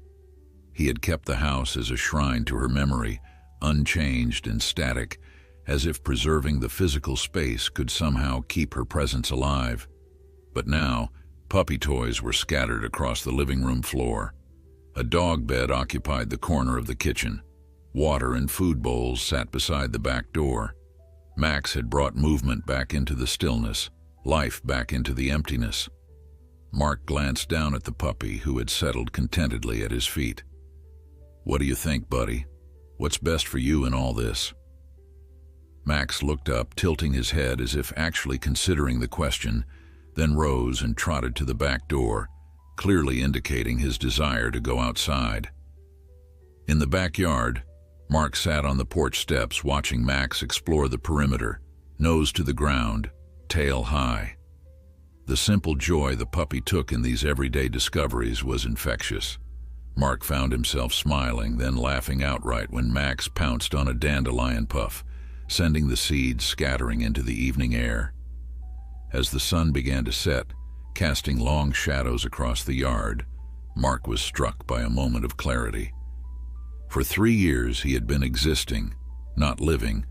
He had kept the house as a shrine to her memory, unchanged and static, as if preserving the physical space could somehow keep her presence alive. But now, puppy toys were scattered across the living room floor. A dog bed occupied the corner of the kitchen. Water and food bowls sat beside the back door. Max had brought movement back into the stillness, life back into the emptiness. Mark glanced down at the puppy, who had settled contentedly at his feet. "What do you think, buddy? What's best for you in all this?" Max looked up, tilting his head as if actually considering the question, then rose and trotted to the back door, clearly indicating his desire to go outside. In the backyard, Mark sat on the porch steps watching Max explore the perimeter, nose to the ground, tail high. The simple joy the puppy took in these everyday discoveries was infectious. Mark found himself smiling, then laughing outright when Max pounced on a dandelion puff, sending the seeds scattering into the evening air. As the sun began to set, casting long shadows across the yard, Mark was struck by a moment of clarity. For 3 years he had been existing, not living,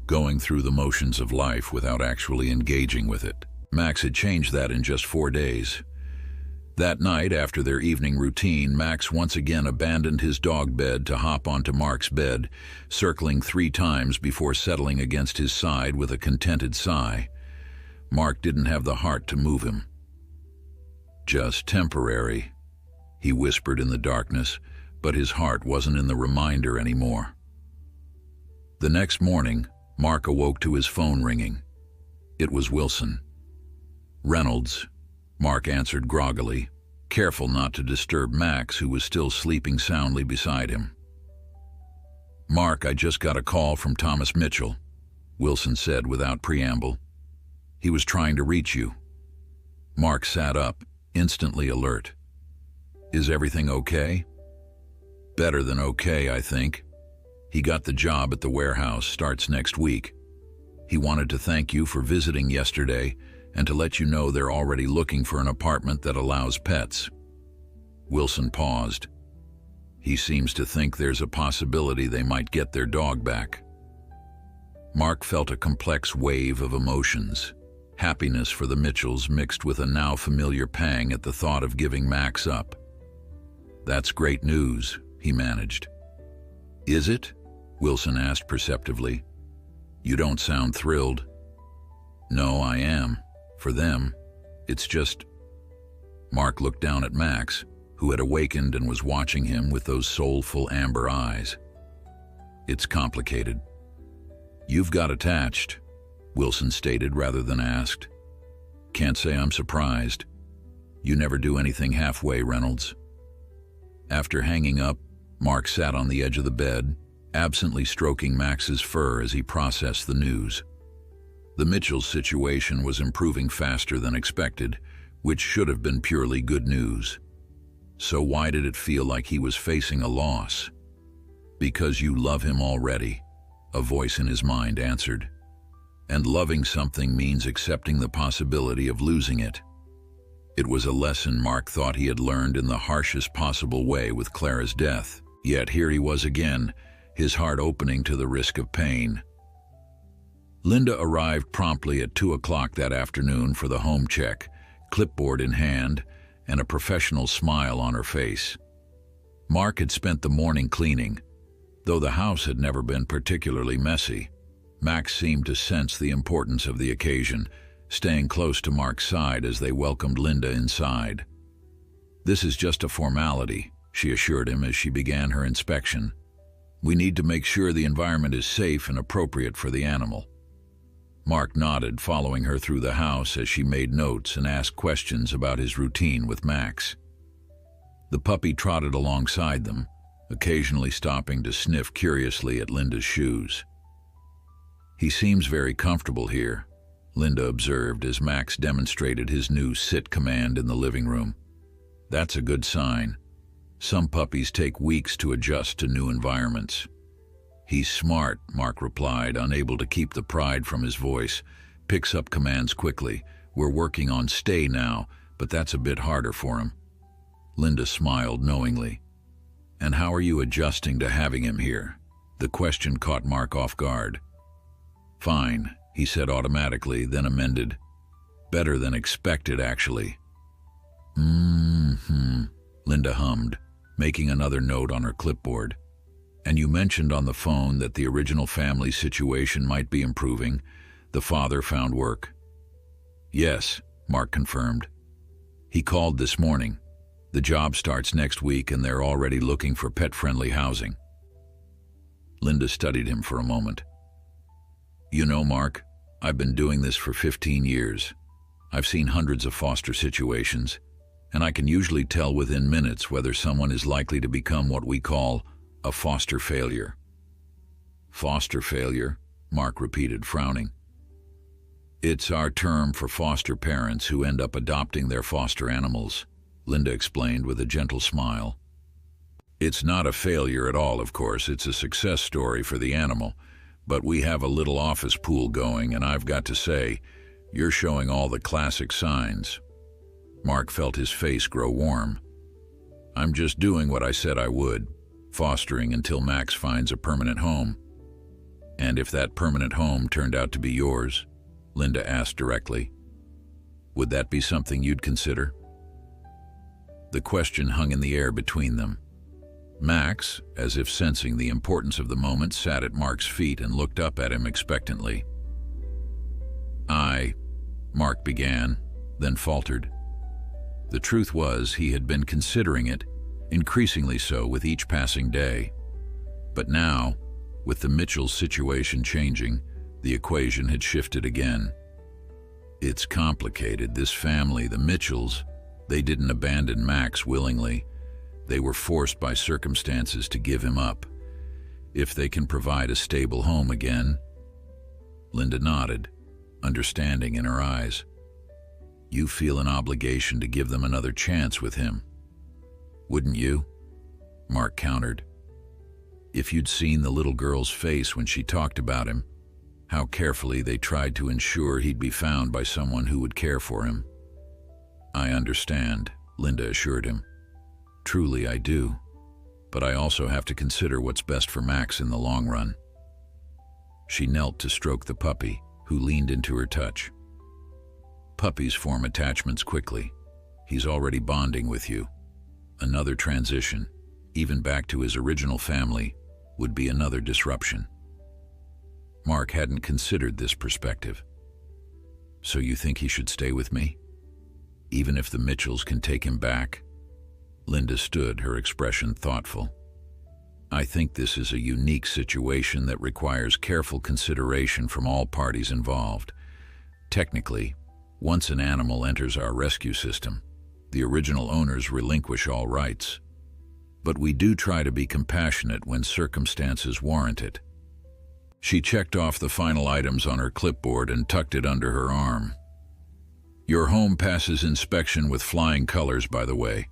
going through the motions of life without actually engaging with it. Max had changed that in just 4 days. That night, after their evening routine, Max once again abandoned his dog bed to hop onto Mark's bed, circling 3 times before settling against his side with a contented sigh. Mark didn't have the heart to move him. "Just temporary," he whispered in the darkness, but his heart wasn't in the reminder anymore. The next morning, Mark awoke to his phone ringing. It was Wilson. "Reynolds," Mark answered groggily, careful not to disturb Max, who was still sleeping soundly beside him. "Mark, I just got a call from Thomas Mitchell," Wilson said without preamble. "He was trying to reach you." Mark sat up, instantly alert. "Is everything okay?" "Better than okay, I think. He got the job at the warehouse, starts next week. He wanted to thank you for visiting yesterday and to let you know they're already looking for an apartment that allows pets." Wilson paused. "He seems to think there's a possibility they might get their dog back." Mark felt a complex wave of emotions. Happiness for the Mitchells mixed with a now familiar pang at the thought of giving Max up. "That's great news," he managed. "Is it?" Wilson asked perceptively. "You don't sound thrilled." "No, I am. For them. It's just—" Mark looked down at Max, who had awakened and was watching him with those soulful amber eyes. "It's complicated." "You've got attached," Wilson stated rather than asked. "Can't say I'm surprised. You never do anything halfway, Reynolds." After hanging up, Mark sat on the edge of the bed, absently stroking Max's fur as he processed the news. The Mitchell's situation was improving faster than expected, which should have been purely good news. So why did it feel like he was facing a loss? "Because you love him already," a voice in his mind answered. "And loving something means accepting the possibility of losing it." It was a lesson Mark thought he had learned in the harshest possible way with Clara's death. Yet here he was again, his heart opening to the risk of pain. Linda arrived promptly at 2 o'clock that afternoon for the home check, clipboard in hand, and a professional smile on her face. Mark had spent the morning cleaning. Though the house had never been particularly messy, Max seemed to sense the importance of the occasion, staying close to Mark's side as they welcomed Linda inside. "This is just a formality," she assured him as she began her inspection. "We need to make sure the environment is safe and appropriate for the animal." Mark nodded, following her through the house as she made notes and asked questions about his routine with Max. The puppy trotted alongside them, occasionally stopping to sniff curiously at Linda's shoes. "He seems very comfortable here," Linda observed as Max demonstrated his new sit command in the living room. "That's a good sign. Some puppies take weeks to adjust to new environments." "He's smart," Mark replied, unable to keep the pride from his voice. "Picks up commands quickly. We're working on stay now, but that's a bit harder for him." Linda smiled knowingly. "And how are you adjusting to having him here?" The question caught Mark off guard. "Fine," he said automatically, then amended. "Better than expected, actually." Linda hummed, making another note on her clipboard. "And you mentioned on the phone that the original family situation might be improving. The father found work." "Yes," Mark confirmed. "He called this morning. The job starts next week and they're already looking for pet-friendly housing." Linda studied him for a moment. "You know, Mark, I've been doing this for 15 years. I've seen hundreds of foster situations, and I can usually tell within minutes whether someone is likely to become what we call a foster failure." "Foster failure?" Mark repeated, frowning. "It's our term for foster parents who end up adopting their foster animals," Linda explained with a gentle smile. "It's not a failure at all, of course. It's a success story for the animal. But we have a little office pool going, and I've got to say, you're showing all the classic signs." Mark felt his face grow warm. "I'm just doing what I said I would, fostering until Max finds a permanent home." "And if that permanent home turned out to be yours?" Linda asked directly. "Would that be something you'd consider?" The question hung in the air between them. Max, as if sensing the importance of the moment, sat at Mark's feet and looked up at him expectantly. Mark began, then faltered. The truth was he had been considering it, increasingly so with each passing day. But now, with the Mitchells' situation changing, the equation had shifted again. It's complicated. This family, the Mitchells, they didn't abandon Max willingly. They were forced by circumstances to give him up. If they can provide a stable home again. Linda nodded, understanding in her eyes. You feel an obligation to give them another chance with him. Wouldn't you? Mark countered. If you'd seen the little girl's face when she talked about him, how carefully they tried to ensure he'd be found by someone who would care for him. I understand, Linda assured him. Truly I do, but I also have to consider what's best for Max in the long run. She knelt to stroke the puppy, who leaned into her touch. Puppies form attachments quickly. He's already bonding with you. Another transition, even back to his original family, would be another disruption. Mark hadn't considered this perspective. So you think he should stay with me? Even if the Mitchells can take him back? Linda stood, her expression thoughtful. I think this is a unique situation that requires careful consideration from all parties involved. Technically, once an animal enters our rescue system, the original owners relinquish all rights. But we do try to be compassionate when circumstances warrant it. She checked off the final items on her clipboard and tucked it under her arm. Your home passes inspection with flying colors, by the way.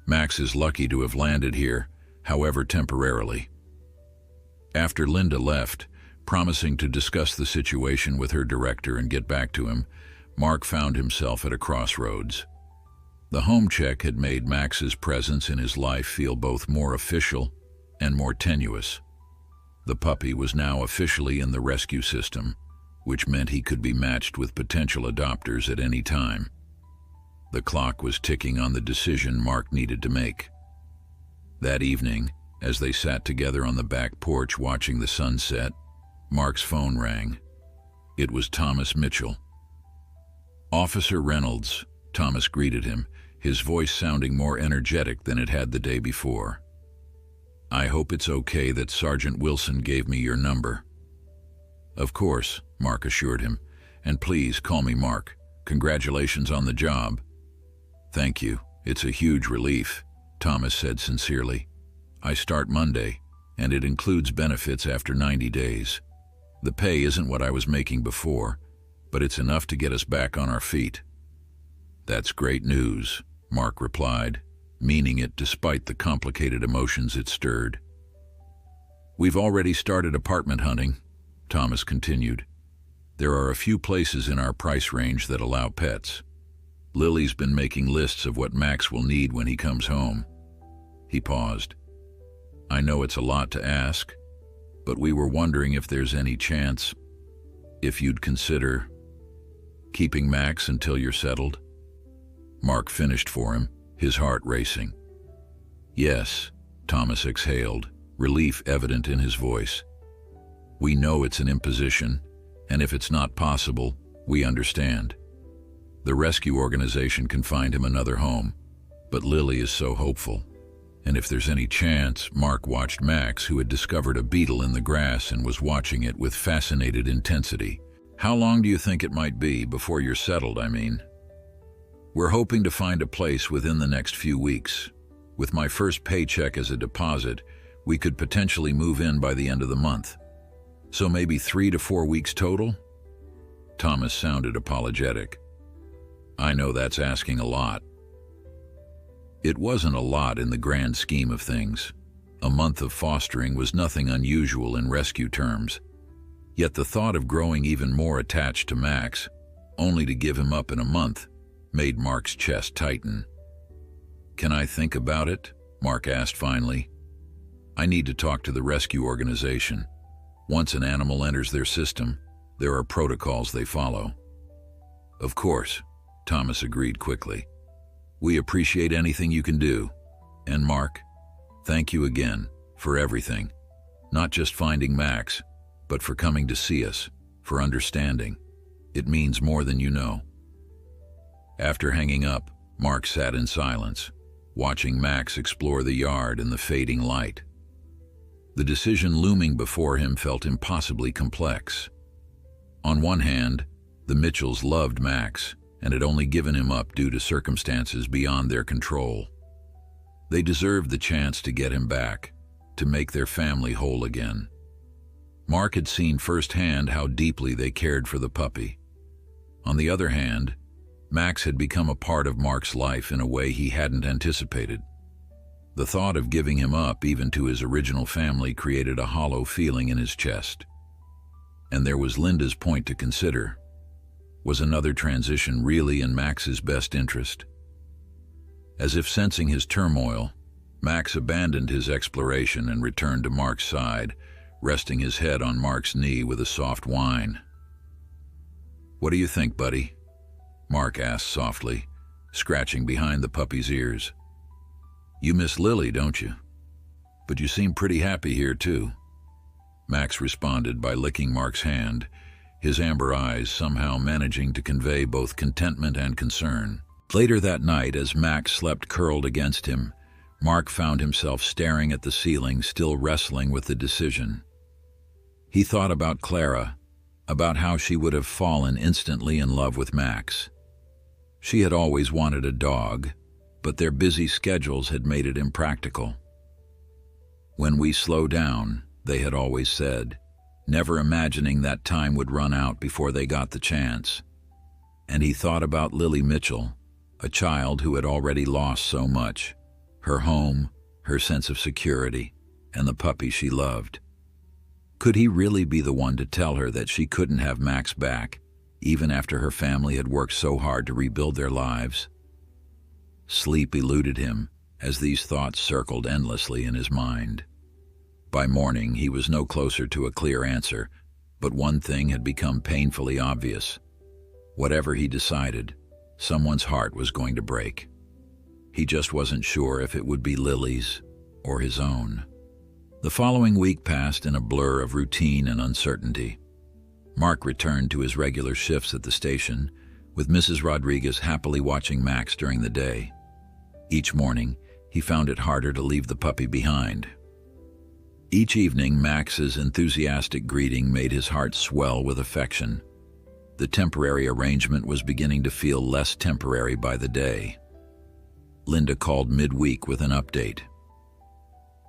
Max is lucky to have landed here, however temporarily. After Linda left, promising to discuss the situation with her director and get back to him, Mark found himself at a crossroads. The home check had made Max's presence in his life feel both more official and more tenuous. The puppy was now officially in the rescue system, which meant he could be matched with potential adopters at any time. The clock was ticking on the decision Mark needed to make. That evening, as they sat together on the back porch watching the sunset, Mark's phone rang. It was Thomas Mitchell. Officer Reynolds, Thomas greeted him, his voice sounding more energetic than it had the day before. I hope it's okay that Sergeant Wilson gave me your number. Of course, Mark assured him, and please call me Mark. Congratulations on the job. Thank you. It's a huge relief, Thomas said sincerely. I start Monday, and it includes benefits after 90 days. The pay isn't what I was making before, but it's enough to get us back on our feet. That's great news, Mark replied, meaning it despite the complicated emotions it stirred. We've already started apartment hunting, Thomas continued. There are a few places in our price range that allow pets. Lily's been making lists of what Max will need when he comes home. He paused. I know it's a lot to ask, but we were wondering if there's any chance, if you'd consider keeping Max until you're settled. Mark finished for him, his heart racing. Yes, Thomas exhaled, relief evident in his voice. We know it's an imposition, and if it's not possible, we understand. The rescue organization can find him another home, but Lily is so hopeful. And if there's any chance, Mark watched Max, who had discovered a beetle in the grass and was watching it with fascinated intensity. How long do you think it might be before you're settled, I mean? We're hoping to find a place within the next few weeks. With my first paycheck as a deposit, we could potentially move in by the end of the month. So maybe 3 to 4 weeks total? Thomas sounded apologetic. I know that's asking a lot. It wasn't a lot in the grand scheme of things. A month of fostering was nothing unusual in rescue terms. Yet the thought of growing even more attached to Max, only to give him up in a month, made Mark's chest tighten. Can I think about it? Mark asked finally. I need to talk to the rescue organization. Once an animal enters their system, there are protocols they follow. Of course, Thomas agreed quickly. We appreciate anything you can do. And Mark, thank you again for everything. Not just finding Max, but for coming to see us, for understanding. It means more than you know. After hanging up, Mark sat in silence, watching Max explore the yard in the fading light. The decision looming before him felt impossibly complex. On one hand, the Mitchells loved Max and had only given him up due to circumstances beyond their control. They deserved the chance to get him back, to make their family whole again. Mark had seen firsthand how deeply they cared for the puppy. On the other hand, Max had become a part of Mark's life in a way he hadn't anticipated. The thought of giving him up, even to his original family, created a hollow feeling in his chest. And there was Linda's point to consider. Was another transition really in Max's best interest? As if sensing his turmoil, Max abandoned his exploration and returned to Mark's side, resting his head on Mark's knee with a soft whine. "What do you think, buddy?" Mark asked softly, scratching behind the puppy's ears. "You miss Lily, don't you? But you seem pretty happy here, too." Max responded by licking Mark's hand, his amber eyes somehow managing to convey both contentment and concern. Later that night, as Max slept curled against him, Mark found himself staring at the ceiling, still wrestling with the decision. He thought about Clara, about how she would have fallen instantly in love with Max. She had always wanted a dog, but their busy schedules had made it impractical. "When we slow down," they had always said, never imagining that time would run out before they got the chance. And he thought about Lily Mitchell, a child who had already lost so much: her home, her sense of security, and the puppy she loved. Could he really be the one to tell her that she couldn't have Max back, even after her family had worked so hard to rebuild their lives? Sleep eluded him as these thoughts circled endlessly in his mind. By morning, he was no closer to a clear answer, but one thing had become painfully obvious. Whatever he decided, someone's heart was going to break. He just wasn't sure if it would be Lily's or his own. The following week passed in a blur of routine and uncertainty. Mark returned to his regular shifts at the station, with Mrs. Rodriguez happily watching Max during the day. Each morning, he found it harder to leave the puppy behind. Each evening, Max's enthusiastic greeting made his heart swell with affection. The temporary arrangement was beginning to feel less temporary by the day. Linda called midweek with an update.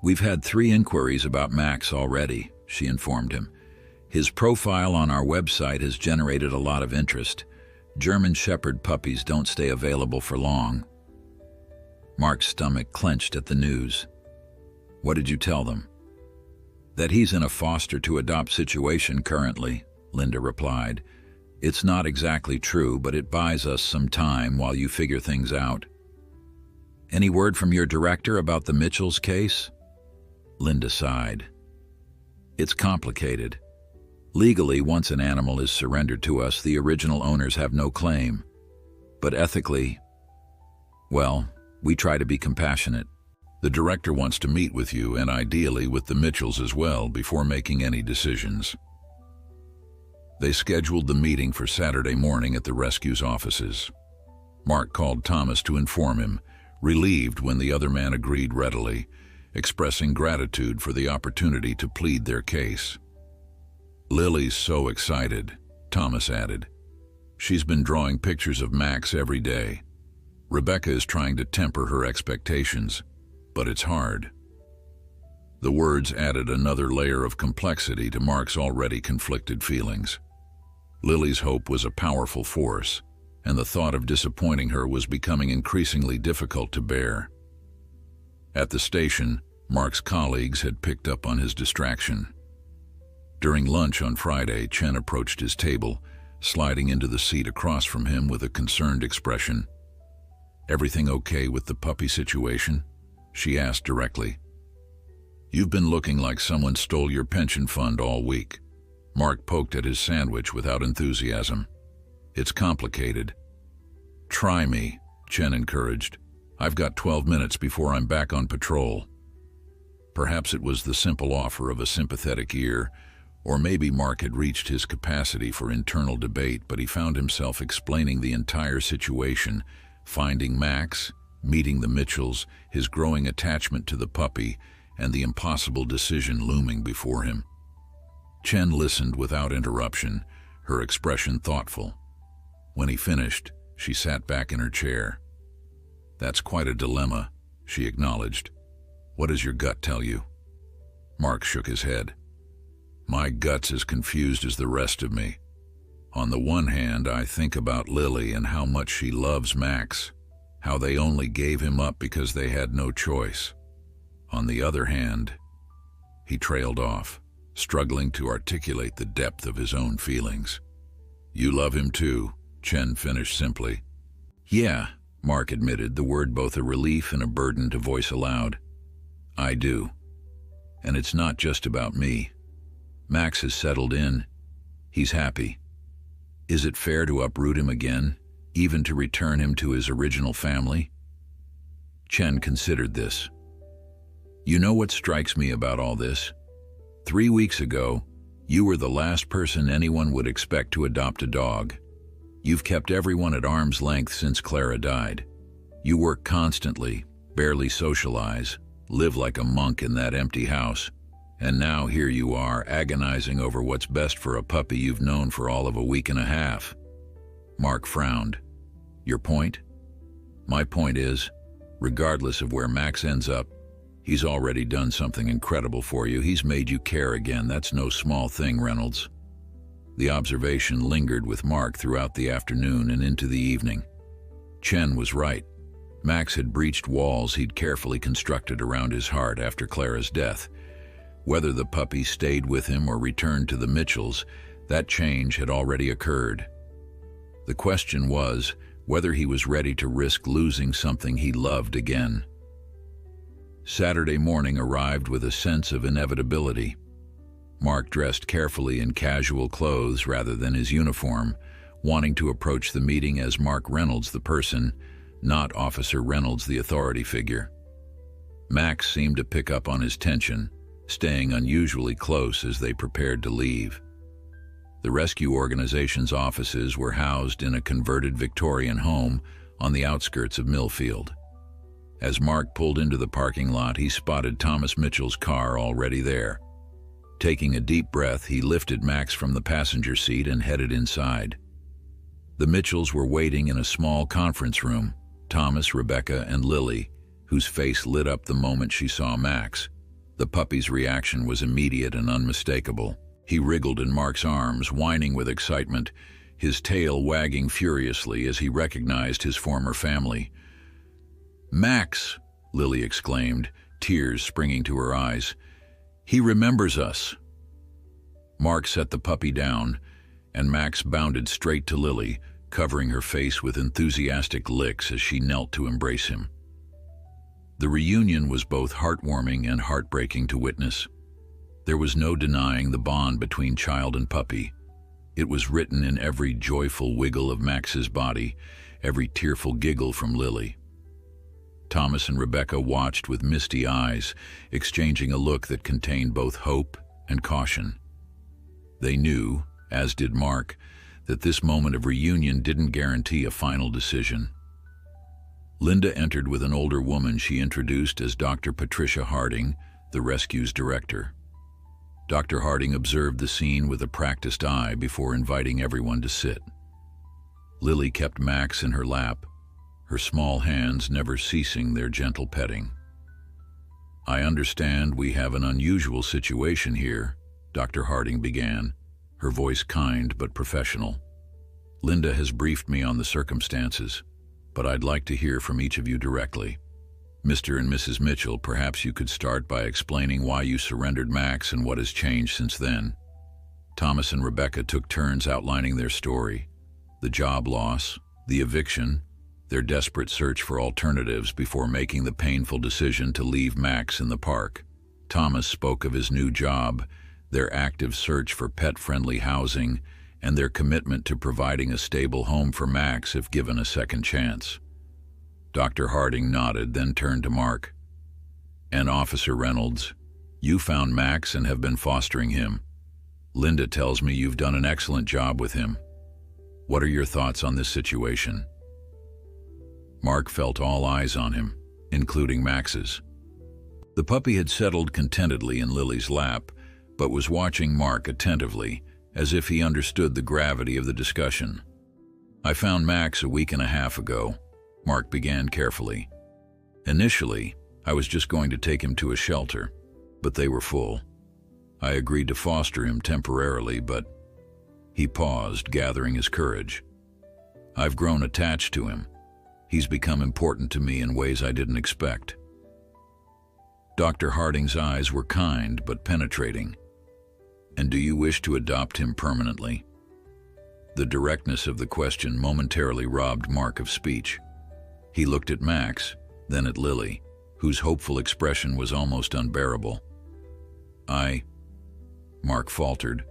"We've had 3 inquiries about Max already," she informed him. "His profile on our website has generated a lot of interest. German Shepherd puppies don't stay available for long." Mark's stomach clenched at the news. "What did you tell them?" "That he's in a foster-to-adopt situation currently," Linda replied. "It's not exactly true, but it buys us some time while you figure things out." "Any word from your director about the Mitchells case?" Linda sighed. "It's complicated. Legally, once an animal is surrendered to us, the original owners have no claim. But ethically, well, we try to be compassionate. The director wants to meet with you, and ideally with the Mitchells as well, before making any decisions." They scheduled the meeting for Saturday morning at the rescue's offices. Mark called Thomas to inform him, relieved when the other man agreed readily, expressing gratitude for the opportunity to plead their case. "Lily's so excited," Thomas added. "She's been drawing pictures of Max every day. Rebecca is trying to temper her expectations, but it's hard." The words added another layer of complexity to Mark's already conflicted feelings. Lily's hope was a powerful force, and the thought of disappointing her was becoming increasingly difficult to bear. At the station, Mark's colleagues had picked up on his distraction. During lunch on Friday, Chen approached his table, sliding into the seat across from him with a concerned expression. "Everything okay with the puppy situation?" she asked directly. "You've been looking like someone stole your pension fund all week." Mark poked at his sandwich without enthusiasm. "It's complicated." "Try me," Chen encouraged. "I've got 12 minutes before I'm back on patrol." Perhaps it was the simple offer of a sympathetic ear, or maybe Mark had reached his capacity for internal debate, but he found himself explaining the entire situation, finding Max, meeting the Mitchells, his growing attachment to the puppy, and the impossible decision looming before him. Chen listened without interruption, her expression thoughtful. When he finished, she sat back in her chair. "That's quite a dilemma," she acknowledged. "What does your gut tell you?" Mark shook his head. "My gut's as confused as the rest of me. On the one hand, I think about Lily and how much she loves Max, how they only gave him up because they had no choice. On the other hand," he trailed off, struggling to articulate the depth of his own feelings. "You love him too," Chen finished simply. "Yeah," Mark admitted, the word both a relief and a burden to voice aloud. "I do. And it's not just about me. Max has settled in. He's happy. Is it fair to uproot him again, even to return him to his original family?" Chen considered this. "You know what strikes me about all this? 3 weeks ago, you were the last person anyone would expect to adopt a dog. You've kept everyone at arm's length since Clara died. You work constantly, barely socialize, live like a monk in that empty house. And now here you are, agonizing over what's best for a puppy you've known for all of a week and a half." Mark frowned. "Your point?" "My point is, regardless of where Max ends up, he's already done something incredible for you. He's made you care again. That's no small thing, Reynolds." The observation lingered with Mark throughout the afternoon and into the evening. Chen was right. Max had breached walls he'd carefully constructed around his heart after Clara's death. Whether the puppy stayed with him or returned to the Mitchells, that change had already occurred. The question was whether he was ready to risk losing something he loved again. Saturday morning arrived with a sense of inevitability. Mark dressed carefully in casual clothes rather than his uniform, wanting to approach the meeting as Mark Reynolds the person, not Officer Reynolds the authority figure. Max seemed to pick up on his tension, staying unusually close as they prepared to leave. The rescue organization's offices were housed in a converted Victorian home on the outskirts of Millfield. As Mark pulled into the parking lot, he spotted Thomas Mitchell's car already there. Taking a deep breath, he lifted Max from the passenger seat and headed inside. The Mitchells were waiting in a small conference room, Thomas, Rebecca, and Lily, whose face lit up the moment she saw Max. The puppy's reaction was immediate and unmistakable. He wriggled in Mark's arms, whining with excitement, his tail wagging furiously as he recognized his former family. "Max!" Lily exclaimed, tears springing to her eyes. "He remembers us." Mark set the puppy down, and Max bounded straight to Lily, covering her face with enthusiastic licks as she knelt to embrace him. The reunion was both heartwarming and heartbreaking to witness. There was no denying the bond between child and puppy. It was written in every joyful wiggle of Max's body, every tearful giggle from Lily. Thomas and Rebecca watched with misty eyes, exchanging a look that contained both hope and caution. They knew, as did Mark, that this moment of reunion didn't guarantee a final decision. Linda entered with an older woman she introduced as Dr. Patricia Harding, the rescue's director. Dr. Harding observed the scene with a practiced eye before inviting everyone to sit. Lily kept Max in her lap, her small hands never ceasing their gentle petting. "I understand we have an unusual situation here," Dr. Harding began, her voice kind but professional. "Linda has briefed me on the circumstances, but I'd like to hear from each of you directly. Mr. and Mrs. Mitchell, perhaps you could start by explaining why you surrendered Max and what has changed since then." Thomas and Rebecca took turns outlining their story: the job loss, the eviction, their desperate search for alternatives before making the painful decision to leave Max in the park. Thomas spoke of his new job, their active search for pet-friendly housing, and their commitment to providing a stable home for Max if given a second chance. Dr. Harding nodded, then turned to Mark. "And Officer Reynolds, you found Max and have been fostering him. Linda tells me you've done an excellent job with him. What are your thoughts on this situation?" Mark felt all eyes on him, including Max's. The puppy had settled contentedly in Lily's lap, but was watching Mark attentively, as if he understood the gravity of the discussion. "I found Max a week and a half ago," Mark began carefully. "Initially, I was just going to take him to a shelter, but they were full. I agreed to foster him temporarily, but..." He paused, gathering his courage. "I've grown attached to him. He's become important to me in ways I didn't expect." Dr. Harding's eyes were kind but penetrating. "And do you wish to adopt him permanently?" The directness of the question momentarily robbed Mark of speech. He looked at Max, then at Lily, whose hopeful expression was almost unbearable. Mark faltered,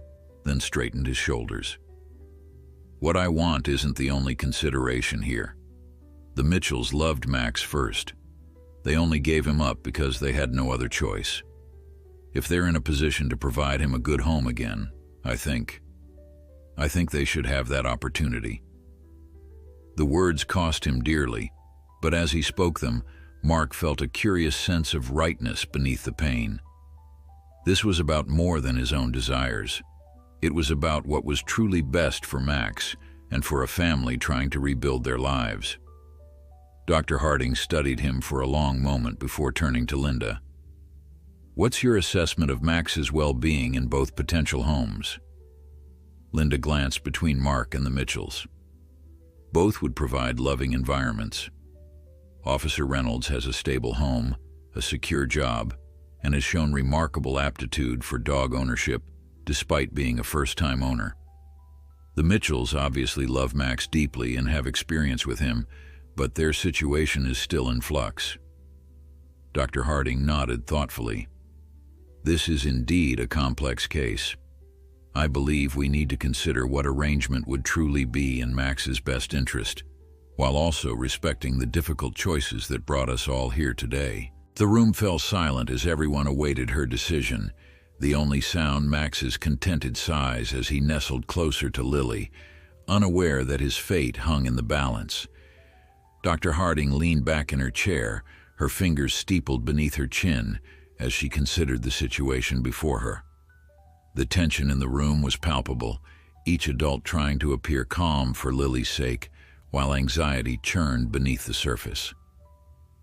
then straightened his shoulders. "What I want isn't the only consideration here. The Mitchells loved Max first. They only gave him up because they had no other choice. If they're in a position to provide him a good home again, I think they should have that opportunity." The words cost him dearly, but as he spoke them, Mark felt a curious sense of rightness beneath the pain. This was about more than his own desires. It was about what was truly best for Max and for a family trying to rebuild their lives. Dr. Harding studied him for a long moment before turning to Linda. "What's your assessment of Max's well-being in both potential homes?" Linda glanced between Mark and the Mitchells. Both would provide loving environments. Officer Reynolds has a stable home, a secure job, and has shown remarkable aptitude for dog ownership despite being a first-time owner. The Mitchells obviously love Max deeply and have experience with him, but their situation is still in flux. Dr. Harding nodded thoughtfully. "This is indeed a complex case. I believe we need to consider what arrangement would truly be in Max's best interest, while also respecting the difficult choices that brought us all here today." The room fell silent as everyone awaited her decision, the only sound Max's contented sighs as he nestled closer to Lily, unaware that his fate hung in the balance. Dr. Harding leaned back in her chair, her fingers steepled beneath her chin as she considered the situation before her. The tension in the room was palpable, each adult trying to appear calm for Lily's sake, while anxiety churned beneath the surface.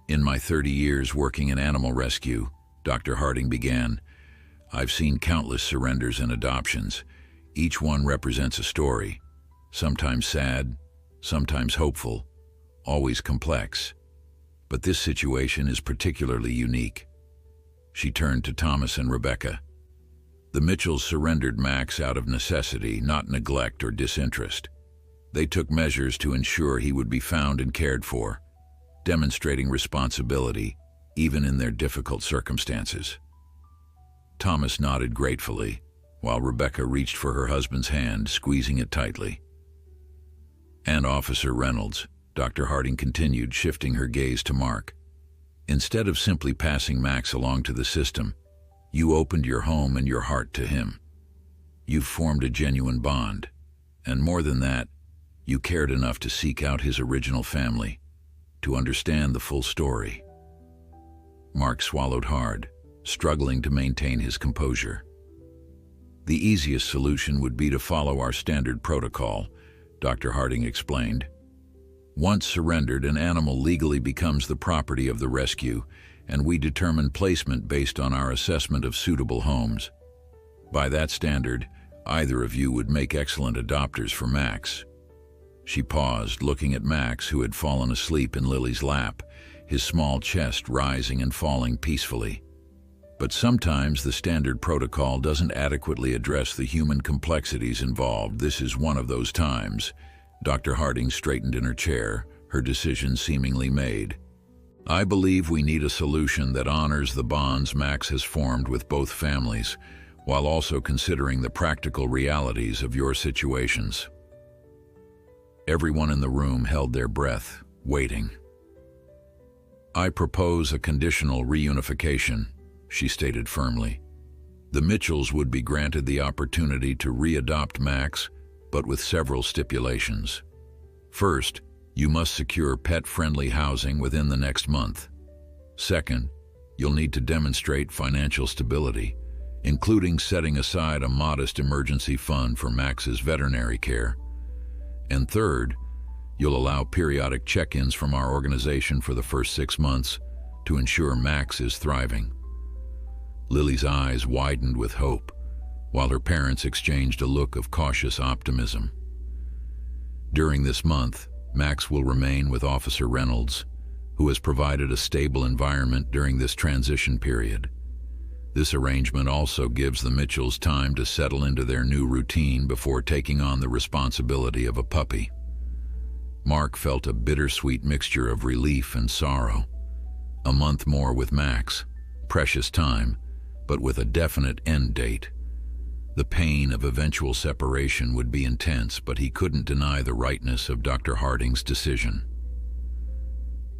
"In my 30 years working in animal rescue," Dr. Harding began, "I've seen countless surrenders and adoptions. Each one represents a story, sometimes sad, sometimes hopeful, always complex. But this situation is particularly unique." She turned to Thomas and Rebecca. "The Mitchells surrendered Max out of necessity, not neglect or disinterest. They took measures to ensure he would be found and cared for, demonstrating responsibility even in their difficult circumstances." Thomas nodded gratefully, while Rebecca reached for her husband's hand, squeezing it tightly. "And Officer Reynolds," Dr. Harding continued, shifting her gaze to Mark. "Instead of simply passing Max along to the system, you opened your home and your heart to him. You've formed a genuine bond, and more than that, you cared enough to seek out his original family, to understand the full story." Mark swallowed hard, struggling to maintain his composure. "The easiest solution would be to follow our standard protocol," Dr. Harding explained. "Once surrendered, an animal legally becomes the property of the rescue, and we determine placement based on our assessment of suitable homes. By that standard, either of you would make excellent adopters for Max." She paused, looking at Max, who had fallen asleep in Lily's lap, his small chest rising and falling peacefully. "But sometimes the standard protocol doesn't adequately address the human complexities involved. This is one of those times." Dr. Harding straightened in her chair, her decision seemingly made. "I believe we need a solution that honors the bonds Max has formed with both families, while also considering the practical realities of your situations." Everyone in the room held their breath, waiting. "I propose a conditional reunification," she stated firmly. "The Mitchells would be granted the opportunity to readopt Max, but with several stipulations. First, You must secure pet-friendly housing within the next month. Second, you'll need to demonstrate financial stability, including setting aside a modest emergency fund for Max's veterinary care. And third, you'll allow periodic check-ins from our organization for the first 6 months to ensure Max is thriving. Lily's eyes widened with hope, while her parents exchanged a look of cautious optimism. During this month, Max will remain with Officer Reynolds, who has provided a stable environment during this transition period. This arrangement also gives the Mitchells time to settle into their new routine before taking on the responsibility of a puppy. Mark felt a bittersweet mixture of relief and sorrow. A month more with Max, precious time, but with a definite end date. The pain of eventual separation would be intense, but he couldn't deny the rightness of Dr. Harding's decision.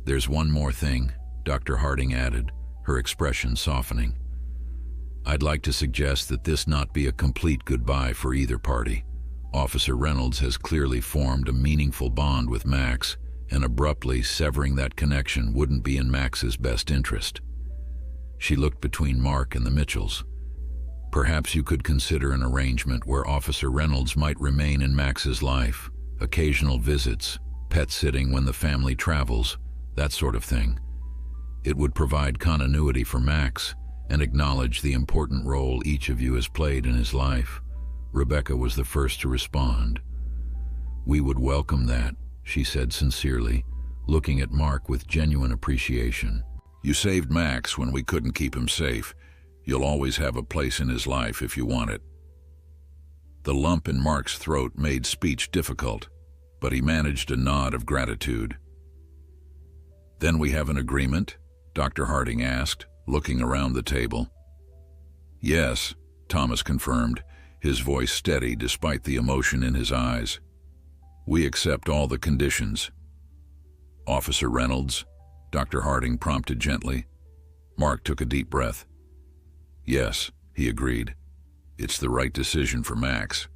"There's one more thing," Dr. Harding added, her expression softening. "I'd like to suggest that this not be a complete goodbye for either party. Officer Reynolds has clearly formed a meaningful bond with Max, and abruptly severing that connection wouldn't be in Max's best interest." She looked between Mark and the Mitchells. "Perhaps you could consider an arrangement where Officer Reynolds might remain in Max's life, occasional visits, pet sitting when the family travels, that sort of thing. It would provide continuity for Max and acknowledge the important role each of you has played in his life." Rebecca was the first to respond. "We would welcome that," she said sincerely, looking at Mark with genuine appreciation. "You saved Max when we couldn't keep him safe. You'll always have a place in his life if you want it." The lump in Mark's throat made speech difficult, but he managed a nod of gratitude. "Then we have an agreement?" Dr. Harding asked, looking around the table. "Yes," Thomas confirmed, his voice steady despite the emotion in his eyes. "We accept all the conditions." "Officer Reynolds?" Dr. Harding prompted gently. Mark took a deep breath. "Yes," he agreed. "It's the right decision for Max."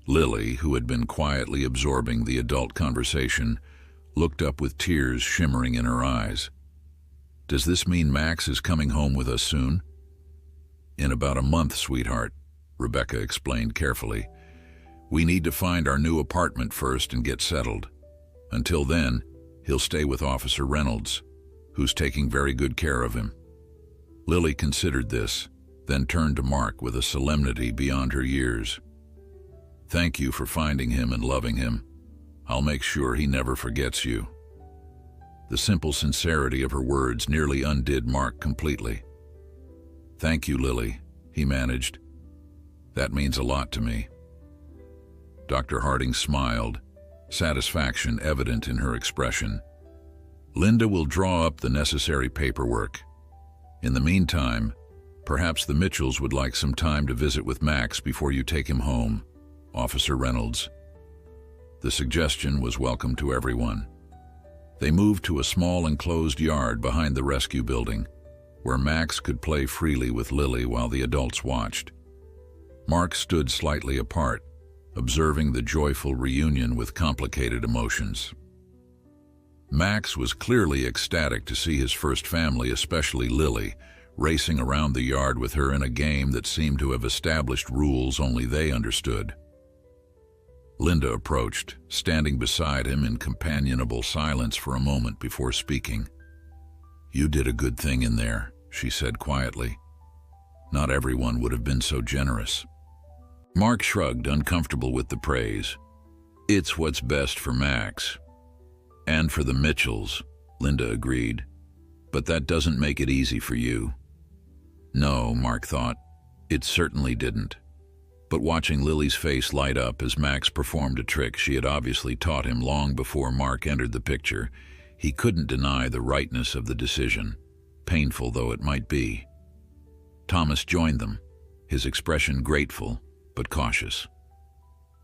Lily, who had been quietly absorbing the adult conversation, looked up with tears shimmering in her eyes. "Does this mean Max is coming home with us soon?" "In about a month, sweetheart," Rebecca explained carefully. "We need to find our new apartment first and get settled. Until then, he'll stay with Officer Reynolds, who's taking very good care of him." Lily considered this, then turned to Mark with a solemnity beyond her years. "Thank you for finding him and loving him. I'll make sure he never forgets you." The simple sincerity of her words nearly undid Mark completely. "Thank you, Lily," he managed. "That means a lot to me." Dr. Harding smiled, satisfaction evident in her expression. "Linda will draw up the necessary paperwork. In the meantime, perhaps the Mitchells would like some time to visit with Max before you take him home, Officer Reynolds." The suggestion was welcome to everyone. They moved to a small enclosed yard behind the rescue building, where Max could play freely with Lily while the adults watched. Mark stood slightly apart, observing the joyful reunion with complicated emotions. Max was clearly ecstatic to see his first family, especially Lily, racing around the yard with her in a game that seemed to have established rules only they understood. Linda approached, standing beside him in companionable silence for a moment before speaking. "You did a good thing in there," she said quietly. "Not everyone would have been so generous." Mark shrugged, uncomfortable with the praise. "It's what's best for Max. And for the Mitchells," Linda agreed. "But that doesn't make it easy for you." No, Mark thought. It certainly didn't. But watching Lily's face light up as Max performed a trick she had obviously taught him long before Mark entered the picture, he couldn't deny the rightness of the decision, painful though it might be. Thomas joined them, his expression grateful but cautious.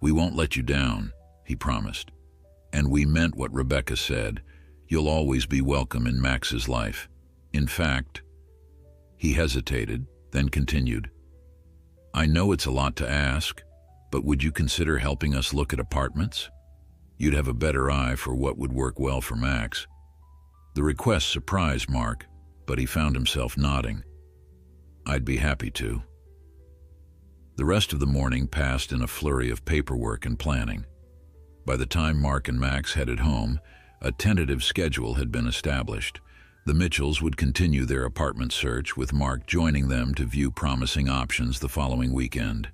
"We won't let you down," he promised. "And we meant what Rebecca said. You'll always be welcome in Max's life. In fact..." He hesitated, then continued. "I know it's a lot to ask, but would you consider helping us look at apartments? You'd have a better eye for what would work well for Max. The request surprised Mark, but he found himself nodding. I'd be happy to. The rest of the morning passed in a flurry of paperwork and planning. By the time Mark and Max headed home, a tentative schedule had been established. The Mitchells would continue their apartment search, with Mark joining them to view promising options the following weekend.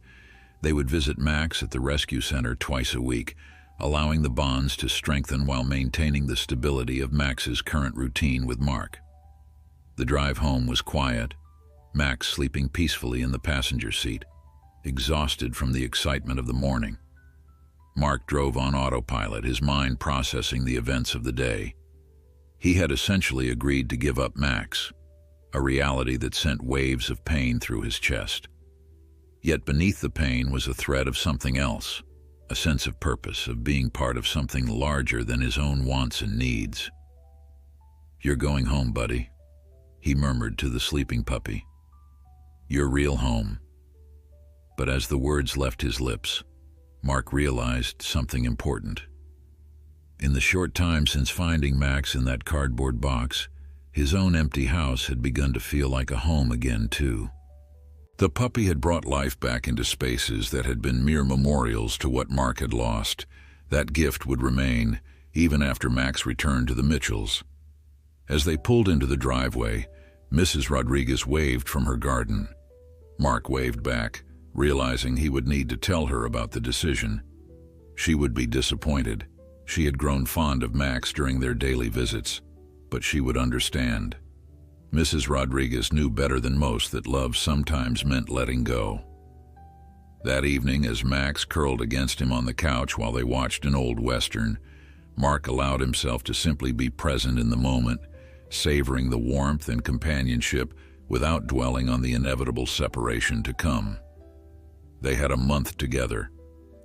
They would visit Max at the rescue center twice a week, allowing the bonds to strengthen while maintaining the stability of Max's current routine with Mark. The drive home was quiet, Max sleeping peacefully in the passenger seat, exhausted from the excitement of the morning. Mark drove on autopilot, his mind processing the events of the day. He had essentially agreed to give up Max, a reality that sent waves of pain through his chest. Yet beneath the pain was a thread of something else, a sense of purpose, of being part of something larger than his own wants and needs. "You're going home, buddy," he murmured to the sleeping puppy. "Your real home." But as the words left his lips, Mark realized something important. In the short time since finding Max in that cardboard box, his own empty house had begun to feel like a home again, too. The puppy had brought life back into spaces that had been mere memorials to what Mark had lost. That gift would remain, even after Max returned to the Mitchells. As they pulled into the driveway, Mrs. Rodriguez waved from her garden. Mark waved back, realizing he would need to tell her about the decision. She would be disappointed. She had grown fond of Max during their daily visits, but she would understand. Mrs. Rodriguez knew better than most that love sometimes meant letting go. That evening, as Max curled against him on the couch while they watched an old Western, Mark allowed himself to simply be present in the moment, savoring the warmth and companionship without dwelling on the inevitable separation to come. They had a month together,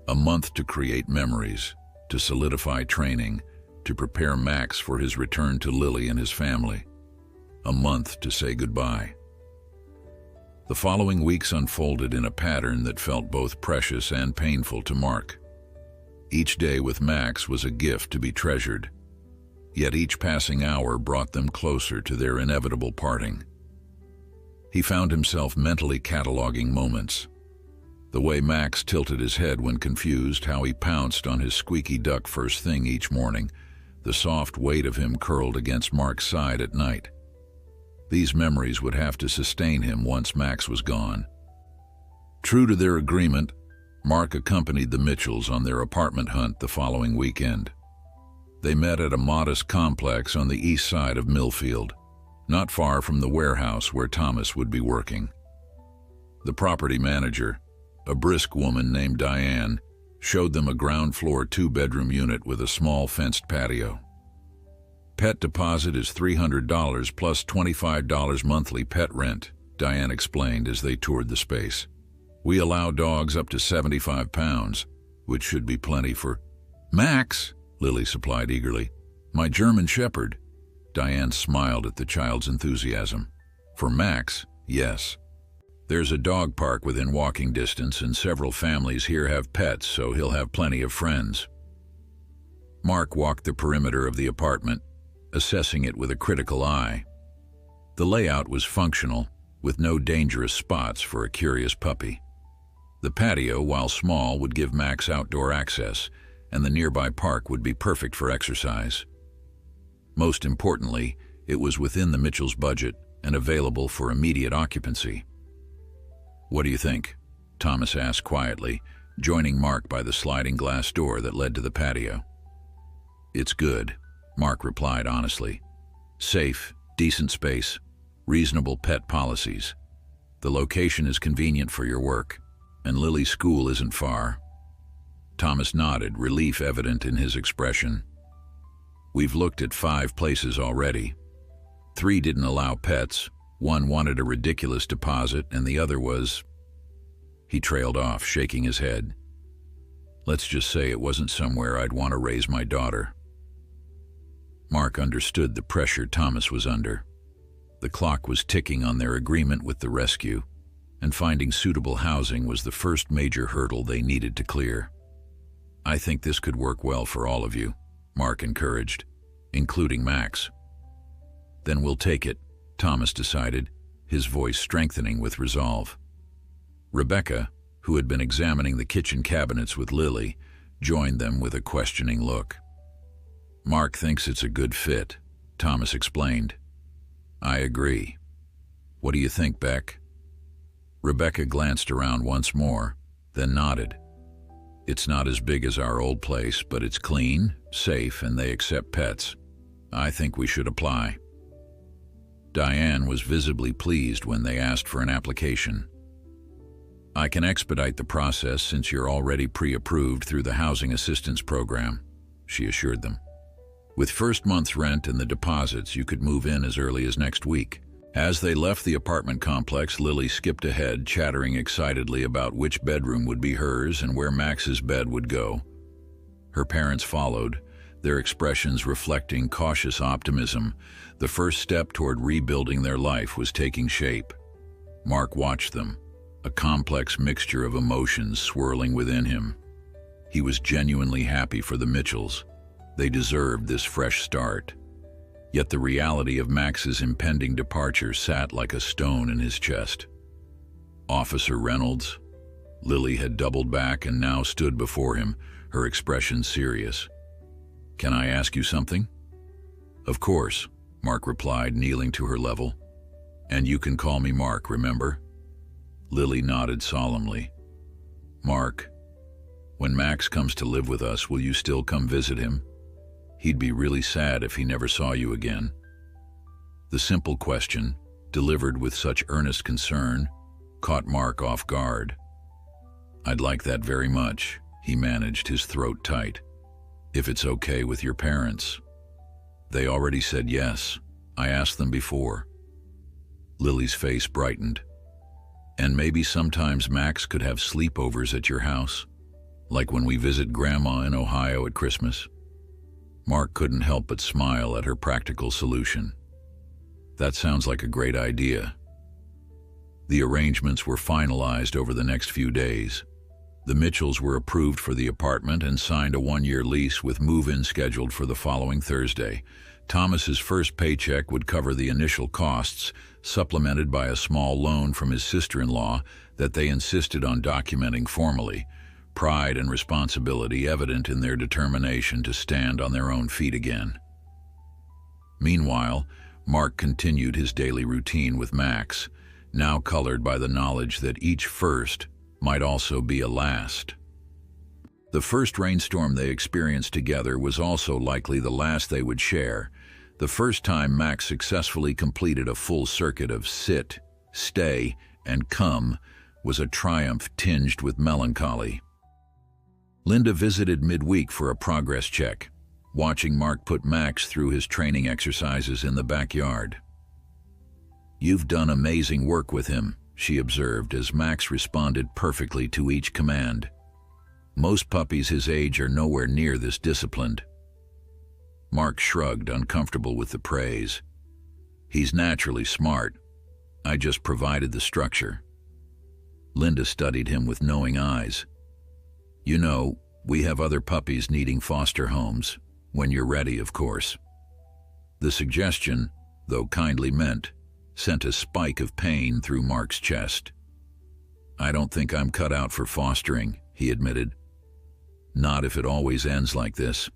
a month to create memories, to solidify training, to prepare Max for his return to Lily and his family. A month to say goodbye. The following weeks unfolded in a pattern that felt both precious and painful to Mark. Each day with Max was a gift to be treasured, yet each passing hour brought them closer to their inevitable parting. He found himself mentally cataloging moments. The way Max tilted his head when confused, how he pounced on his squeaky duck first thing each morning, the soft weight of him curled against Mark's side at night. These memories would have to sustain him once Max was gone. True to their agreement, Mark accompanied the Mitchells on their apartment hunt the following weekend. They met at a modest complex on the east side of Millfield, not far from the warehouse where Thomas would be working. The property manager, a brisk woman named Diane, showed them a ground-floor two-bedroom unit with a small fenced patio. "Pet deposit is $300 plus $25 monthly pet rent," Diane explained as they toured the space. "We allow dogs up to 75 pounds, which should be plenty for—" "Max," Lily supplied eagerly. "My German Shepherd." Diane smiled at the child's enthusiasm. "For Max, yes. There's a dog park within walking distance, and several families here have pets, so he'll have plenty of friends." Mark walked the perimeter of the apartment, assessing it with a critical eye. The layout was functional, with no dangerous spots for a curious puppy. The patio, while small, would give Max outdoor access, and the nearby park would be perfect for exercise. Most importantly, it was within the Mitchells' budget and available for immediate occupancy. "What do you think?" Thomas asked quietly, joining Mark by the sliding glass door that led to the patio. "It's good," Mark replied honestly. "Safe, decent space, reasonable pet policies. The location is convenient for your work, and Lily's school isn't far." Thomas nodded, relief evident in his expression. "We've looked at 5 places already. 3 didn't allow pets, 1 wanted a ridiculous deposit, and the other was—" He trailed off, shaking his head. "Let's just say it wasn't somewhere I'd want to raise my daughter." Mark understood the pressure Thomas was under. The clock was ticking on their agreement with the rescue, and finding suitable housing was the first major hurdle they needed to clear. I think this could work well for all of you, Mark encouraged, including Max. Then we'll take it, Thomas decided, his voice strengthening with resolve. Rebecca, who had been examining the kitchen cabinets with Lily, joined them with a questioning look. Mark thinks it's a good fit, Thomas explained. I agree. What do you think, Beck? Rebecca glanced around once more, then nodded. It's not as big as our old place, but it's clean, safe, and they accept pets. I think we should apply. Diane was visibly pleased when they asked for an application. I can expedite the process since you're already pre-approved through the Housing Assistance Program, she assured them. With first month's rent and the deposits, you could move in as early as next week. As they left the apartment complex, Lily skipped ahead, chattering excitedly about which bedroom would be hers and where Max's bed would go. Her parents followed, their expressions reflecting cautious optimism. The first step toward rebuilding their life was taking shape. Mark watched them, a complex mixture of emotions swirling within him. He was genuinely happy for the Mitchells. They deserved this fresh start. Yet the reality of Max's impending departure sat like a stone in his chest. Officer Reynolds. Lily had doubled back and now stood before him, her expression serious. Can I ask you something? Of course, Mark replied, kneeling to her level. And you can call me Mark, remember? Lily nodded solemnly. Mark, when Max comes to live with us, will you still come visit him? He'd be really sad if he never saw you again. The simple question, delivered with such earnest concern, caught Mark off guard. I'd like that very much, he managed, his throat tight. If it's okay with your parents. They already said yes. I asked them before. Lily's face brightened. And maybe sometimes Max could have sleepovers at your house, like when we visit Grandma in Ohio at Christmas. Mark couldn't help but smile at her practical solution. That sounds like a great idea. The arrangements were finalized over the next few days. The Mitchells were approved for the apartment and signed a 1-year lease with move-in scheduled for the following Thursday. Thomas's first paycheck would cover the initial costs, supplemented by a small loan from his sister-in-law that they insisted on documenting formally, pride and responsibility evident in their determination to stand on their own feet again. Meanwhile, Mark continued his daily routine with Max, now colored by the knowledge that each first might also be a last. The first rainstorm they experienced together was also likely the last they would share. The first time Max successfully completed a full circuit of sit, stay, and come was a triumph tinged with melancholy. Linda visited midweek for a progress check, watching Mark put Max through his training exercises in the backyard. You've done amazing work with him, she observed as Max responded perfectly to each command. Most puppies his age are nowhere near this disciplined. Mark shrugged, uncomfortable with the praise. He's naturally smart. I just provided the structure. Linda studied him with knowing eyes. You know, we have other puppies needing foster homes, when you're ready, of course. The suggestion, though kindly meant, sent a spike of pain through Mark's chest. I don't think I'm cut out for fostering, he admitted. Not if it always ends like this.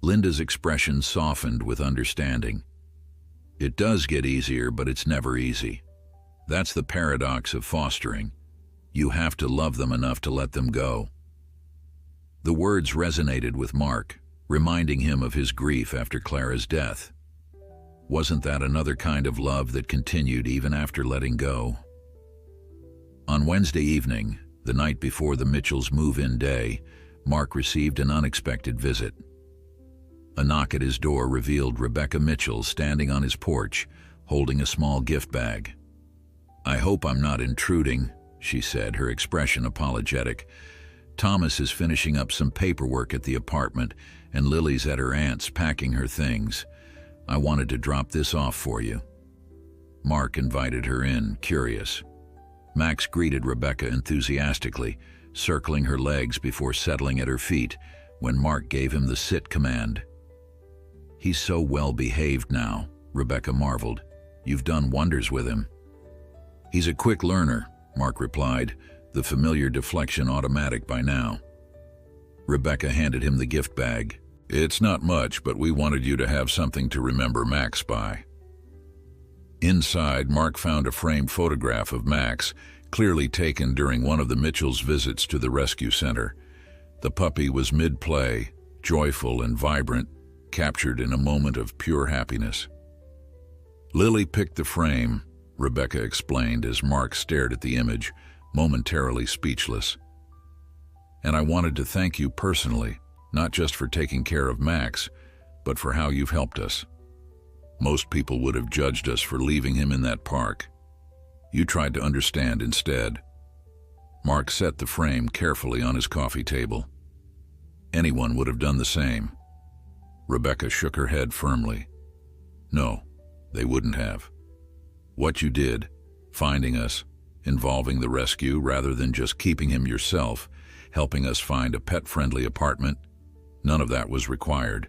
Linda's expression softened with understanding. It does get easier, but it's never easy. That's the paradox of fostering. You have to love them enough to let them go. The words resonated with Mark, reminding him of his grief after Clara's death. Wasn't that another kind of love that continued even after letting go? On Wednesday evening, the night before the Mitchells' move-in day, Mark received an unexpected visit. A knock at his door revealed Rebecca Mitchell standing on his porch, holding a small gift bag. I hope I'm not intruding, she said, her expression apologetic. Thomas is finishing up some paperwork at the apartment, and Lily's at her aunt's packing her things. I wanted to drop this off for you. Mark invited her in, curious. Max greeted Rebecca enthusiastically, circling her legs before settling at her feet when Mark gave him the sit command. "He's so well behaved now," Rebecca marveled. "You've done wonders with him." "He's a quick learner," Mark replied, the familiar deflection automatic by now. Rebecca handed him the gift bag. "It's not much, but we wanted you to have something to remember Max by." Inside, Mark found a framed photograph of Max, clearly taken during one of the Mitchells' visits to the rescue center. The puppy was mid-play, joyful and vibrant, captured in a moment of pure happiness. "Lily picked the frame," Rebecca explained as Mark stared at the image, momentarily speechless. "And I wanted to thank you personally, not just for taking care of Max, but for how you've helped us. Most people would have judged us for leaving him in that park. You tried to understand instead." Mark set the frame carefully on his coffee table. "Anyone would have done the same." Rebecca shook her head firmly. "No, they wouldn't have. What you did, finding us, involving the rescue rather than just keeping him yourself, helping us find a pet-friendly apartment, none of that was required.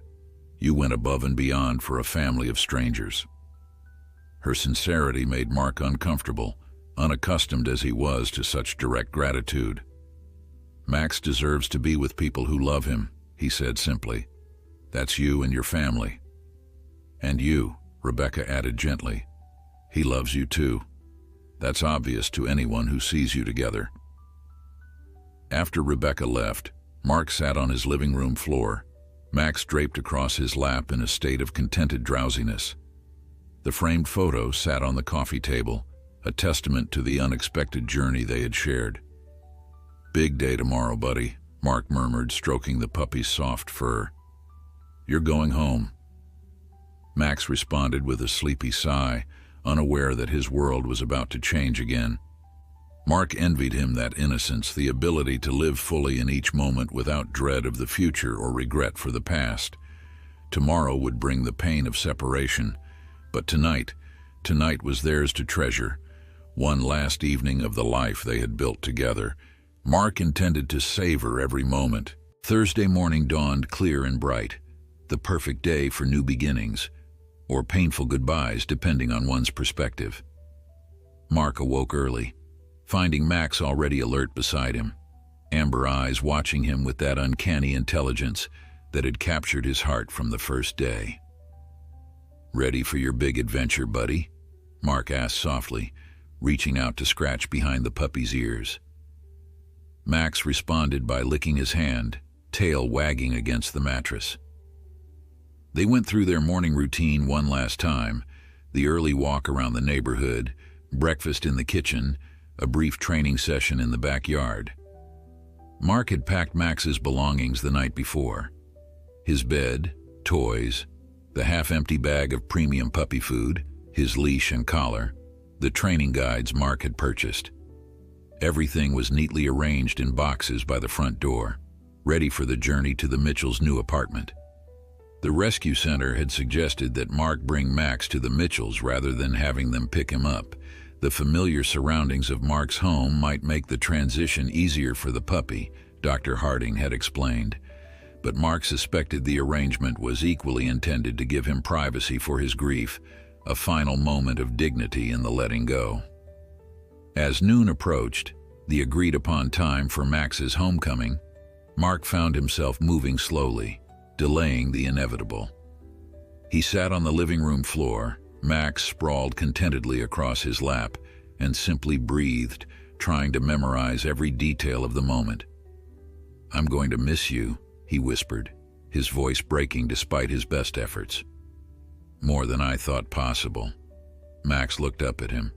You went above and beyond for a family of strangers." Her sincerity made Mark uncomfortable, unaccustomed as he was to such direct gratitude. "Max deserves to be with people who love him," he said simply. "That's you and your family." "And you," Rebecca added gently. "He loves you too. That's obvious to anyone who sees you together." After Rebecca left, Mark sat on his living room floor, Max draped across his lap in a state of contented drowsiness. The framed photo sat on the coffee table, a testament to the unexpected journey they had shared. "Big day tomorrow, buddy," Mark murmured, stroking the puppy's soft fur. "You're going home." Max responded with a sleepy sigh, unaware that his world was about to change again. Mark envied him that innocence, the ability to live fully in each moment without dread of the future or regret for the past. Tomorrow would bring the pain of separation, but tonight was theirs to treasure, one last evening of the life they had built together. Mark intended to savor every moment. Thursday morning dawned clear and bright, the perfect day for new beginnings, or painful goodbyes depending on one's perspective. Mark awoke early, finding Max already alert beside him, amber eyes watching him with that uncanny intelligence that had captured his heart from the first day. "Ready for your big adventure, buddy?" Mark asked softly, reaching out to scratch behind the puppy's ears. Max responded by licking his hand, tail wagging against the mattress. They went through their morning routine one last time, the early walk around the neighborhood, breakfast in the kitchen, a brief training session in the backyard. Mark had packed Max's belongings the night before. His bed, toys, the half-empty bag of premium puppy food, his leash and collar, the training guides Mark had purchased. Everything was neatly arranged in boxes by the front door, ready for the journey to the Mitchells' new apartment. The rescue center had suggested that Mark bring Max to the Mitchells rather than having them pick him up. The familiar surroundings of Mark's home might make the transition easier for the puppy, Dr. Harding had explained. But Mark suspected the arrangement was equally intended to give him privacy for his grief, a final moment of dignity in the letting go. As noon approached, the agreed-upon time for Max's homecoming, Mark found himself moving slowly, delaying the inevitable. He sat on the living room floor, Max sprawled contentedly across his lap, and simply breathed, trying to memorize every detail of the moment. "I'm going to miss you," he whispered, his voice breaking despite his best efforts. "More than I thought possible." Max looked up at him,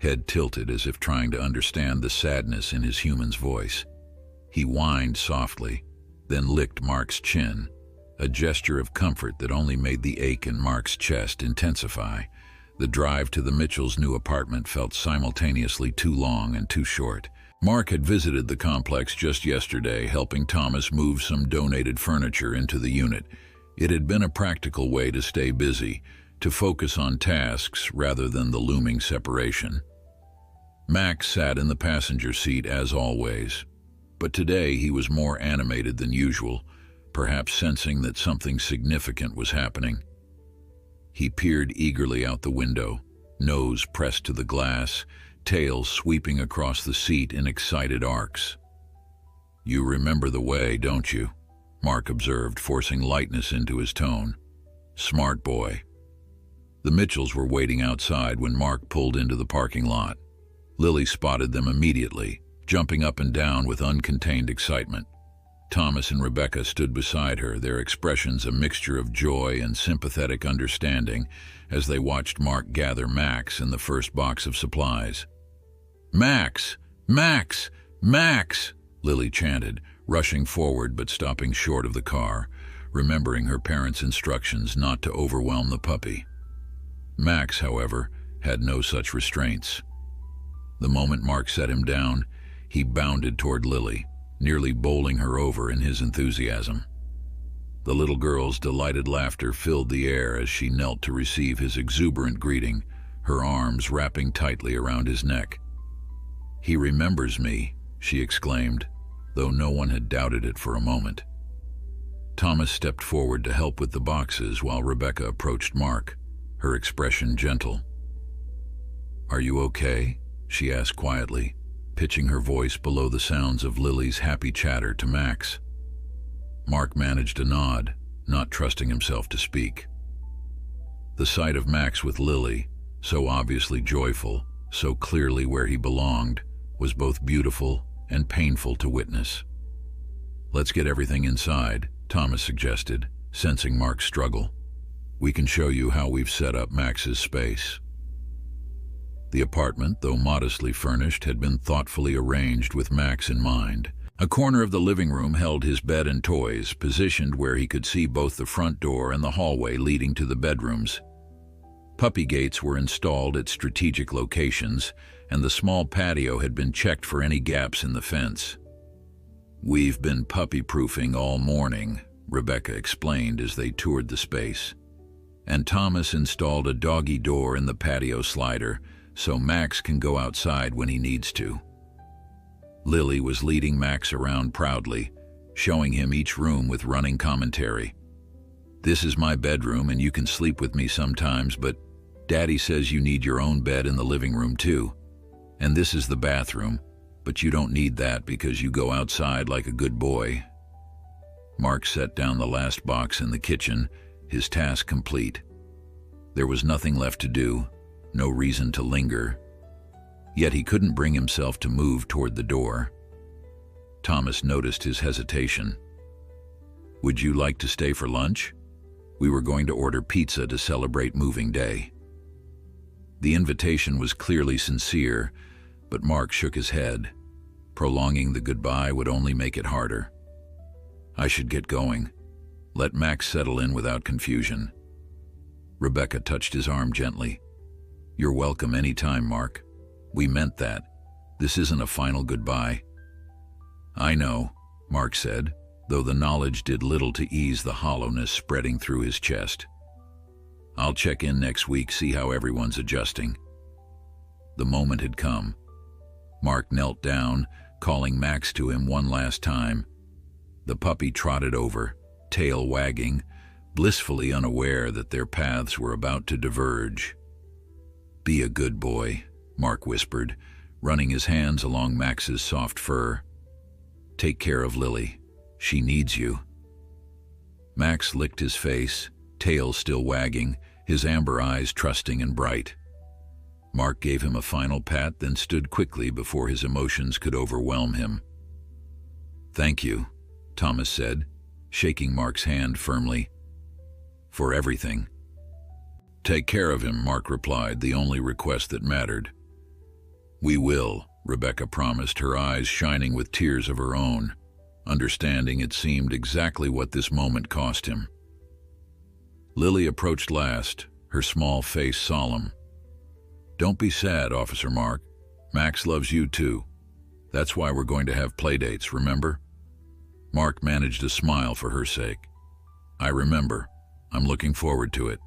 head tilted as if trying to understand the sadness in his human's voice. He whined softly, then licked Mark's chin, a gesture of comfort that only made the ache in Mark's chest intensify. The drive to the Mitchells' new apartment felt simultaneously too long and too short. Mark had visited the complex just yesterday, helping Thomas move some donated furniture into the unit. It had been a practical way to stay busy, to focus on tasks rather than the looming separation. Max sat in the passenger seat as always. But today he was more animated than usual, perhaps sensing that something significant was happening. He peered eagerly out the window, nose pressed to the glass, tail sweeping across the seat in excited arcs. "You remember the way, don't you?" Mark observed, forcing lightness into his tone. "Smart boy." The Mitchells were waiting outside when Mark pulled into the parking lot. Lily spotted them immediately, jumping up and down with uncontained excitement. Thomas and Rebecca stood beside her, their expressions a mixture of joy and sympathetic understanding as they watched Mark gather Max in the first box of supplies. "Max! Max! Max!" Lily chanted, rushing forward but stopping short of the car, remembering her parents' instructions not to overwhelm the puppy. Max, however, had no such restraints. The moment Mark set him down, he bounded toward Lily, nearly bowling her over in his enthusiasm. The little girl's delighted laughter filled the air as she knelt to receive his exuberant greeting, her arms wrapping tightly around his neck. "He remembers me," she exclaimed, though no one had doubted it for a moment. Thomas stepped forward to help with the boxes while Rebecca approached Mark, her expression gentle. "Are you okay?" she asked quietly, pitching her voice below the sounds of Lily's happy chatter to Max. Mark managed a nod, not trusting himself to speak. The sight of Max with Lily, so obviously joyful, so clearly where he belonged, was both beautiful and painful to witness. "Let's get everything inside," Thomas suggested, sensing Mark's struggle. "We can show you how we've set up Max's space." The apartment, though modestly furnished, had been thoughtfully arranged with Max in mind. A corner of the living room held his bed and toys, positioned where he could see both the front door and the hallway leading to the bedrooms. Puppy gates were installed at strategic locations, and the small patio had been checked for any gaps in the fence. "We've been puppy-proofing all morning," Rebecca explained as they toured the space. "And Thomas installed a doggy door in the patio slider, so Max can go outside when he needs to." Lily was leading Max around proudly, showing him each room with running commentary. "This is my bedroom and you can sleep with me sometimes, but Daddy says you need your own bed in the living room too. And this is the bathroom, but you don't need that because you go outside like a good boy." Mark set down the last box in the kitchen, his task complete. There was nothing left to do, no reason to linger. Yet he couldn't bring himself to move toward the door. Thomas noticed his hesitation. "Would you like to stay for lunch? We were going to order pizza to celebrate moving day." The invitation was clearly sincere, but Mark shook his head. Prolonging the goodbye would only make it harder. "I should get going. Let Max settle in without confusion." Rebecca touched his arm gently. "You're welcome any time, Mark. We meant that. This isn't a final goodbye." "I know," Mark said, though the knowledge did little to ease the hollowness spreading through his chest. "I'll check in next week, see how everyone's adjusting." The moment had come. Mark knelt down, calling Max to him one last time. The puppy trotted over, tail wagging, blissfully unaware that their paths were about to diverge. "Be a good boy," Mark whispered, running his hands along Max's soft fur. "Take care of Lily. She needs you." Max licked his face, tail still wagging, his amber eyes trusting and bright. Mark gave him a final pat, then stood quickly before his emotions could overwhelm him. "Thank you," Thomas said, shaking Mark's hand firmly. "For everything." "Take care of him," Mark replied, the only request that mattered. "We will," Rebecca promised, her eyes shining with tears of her own, understanding it seemed exactly what this moment cost him. Lily approached last, her small face solemn. "Don't be sad, Officer Mark. Max loves you too. That's why we're going to have playdates, remember?" Mark managed a smile for her sake. "I remember. I'm looking forward to it."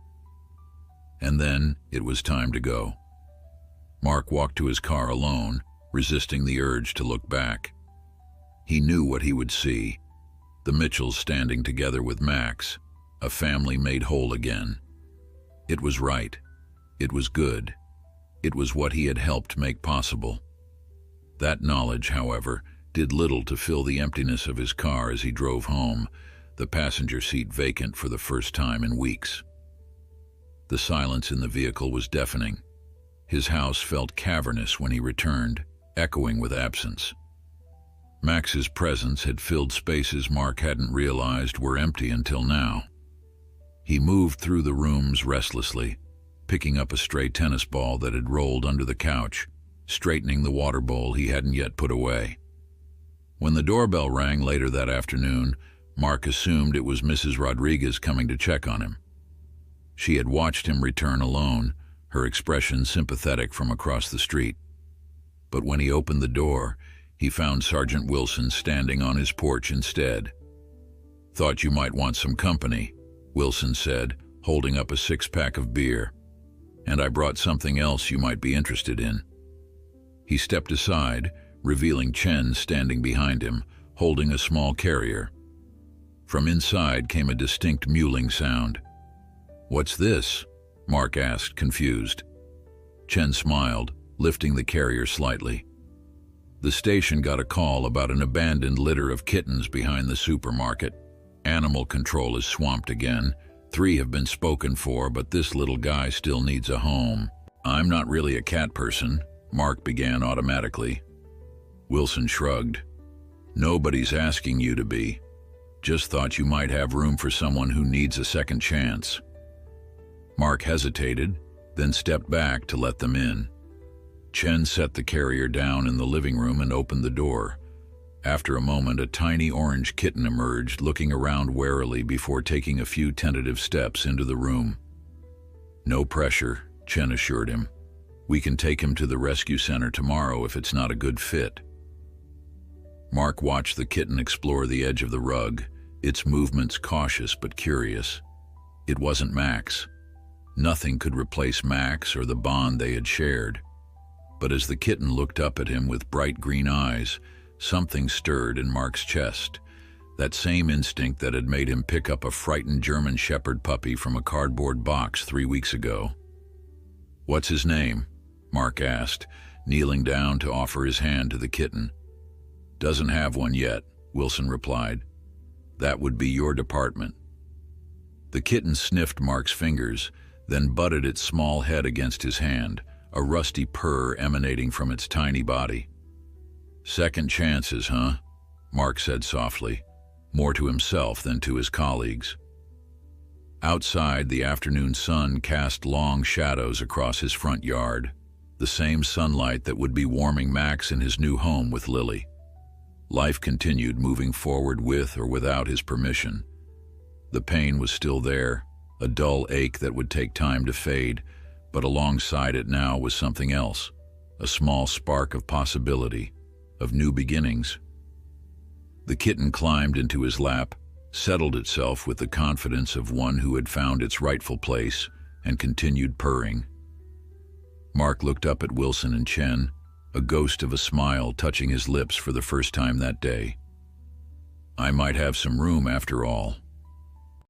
And then it was time to go. Mark walked to his car alone, resisting the urge to look back. He knew what he would see. The Mitchells standing together with Max, a family made whole again. It was right. It was good. It was what he had helped make possible. That knowledge, however, did little to fill the emptiness of his car as he drove home, the passenger seat vacant for the first time in weeks. The silence in the vehicle was deafening. His house felt cavernous when he returned, echoing with absence. Max's presence had filled spaces Mark hadn't realized were empty until now. He moved through the rooms restlessly, picking up a stray tennis ball that had rolled under the couch, straightening the water bowl he hadn't yet put away. When the doorbell rang later that afternoon, Mark assumed it was Mrs. Rodriguez coming to check on him. She had watched him return alone, her expression sympathetic from across the street. But when he opened the door, he found Sergeant Wilson standing on his porch instead. "Thought you might want some company," Wilson said, holding up a six-pack of beer. "And I brought something else you might be interested in." He stepped aside, revealing Chen standing behind him, holding a small carrier. From inside came a distinct mewling sound. "What's this?" Mark asked, confused. Chen smiled, lifting the carrier slightly. "The station got a call about an abandoned litter of kittens behind the supermarket. Animal control is swamped again. 3 have been spoken for, but this little guy still needs a home." "I'm not really a cat person," Mark began automatically. Wilson shrugged. "Nobody's asking you to be. Just thought you might have room for someone who needs a second chance." Mark hesitated, then stepped back to let them in. Chen set the carrier down in the living room and opened the door. After a moment, a tiny orange kitten emerged, looking around warily before taking a few tentative steps into the room. "No pressure," Chen assured him. "We can take him to the rescue center tomorrow if it's not a good fit." Mark watched the kitten explore the edge of the rug, its movements cautious but curious. It wasn't Max. Nothing could replace Max or the bond they had shared. But as the kitten looked up at him with bright green eyes, something stirred in Mark's chest, that same instinct that had made him pick up a frightened German Shepherd puppy from a cardboard box 3 weeks ago. "What's his name?" Mark asked, kneeling down to offer his hand to the kitten. "Doesn't have one yet," Wilson replied. "That would be your department." The kitten sniffed Mark's fingers, then butted its small head against his hand, a rusty purr emanating from its tiny body. "Second chances, huh?" Mark said softly, more to himself than to his colleagues. Outside, the afternoon sun cast long shadows across his front yard, the same sunlight that would be warming Max in his new home with Lily. Life continued, moving forward with or without his permission. The pain was still there, a dull ache that would take time to fade, but alongside it now was something else, a small spark of possibility, of new beginnings. The kitten climbed into his lap, settled itself with the confidence of one who had found its rightful place, and continued purring. Mark looked up at Wilson and Chen, a ghost of a smile touching his lips for the first time that day. "I might have some room after all,"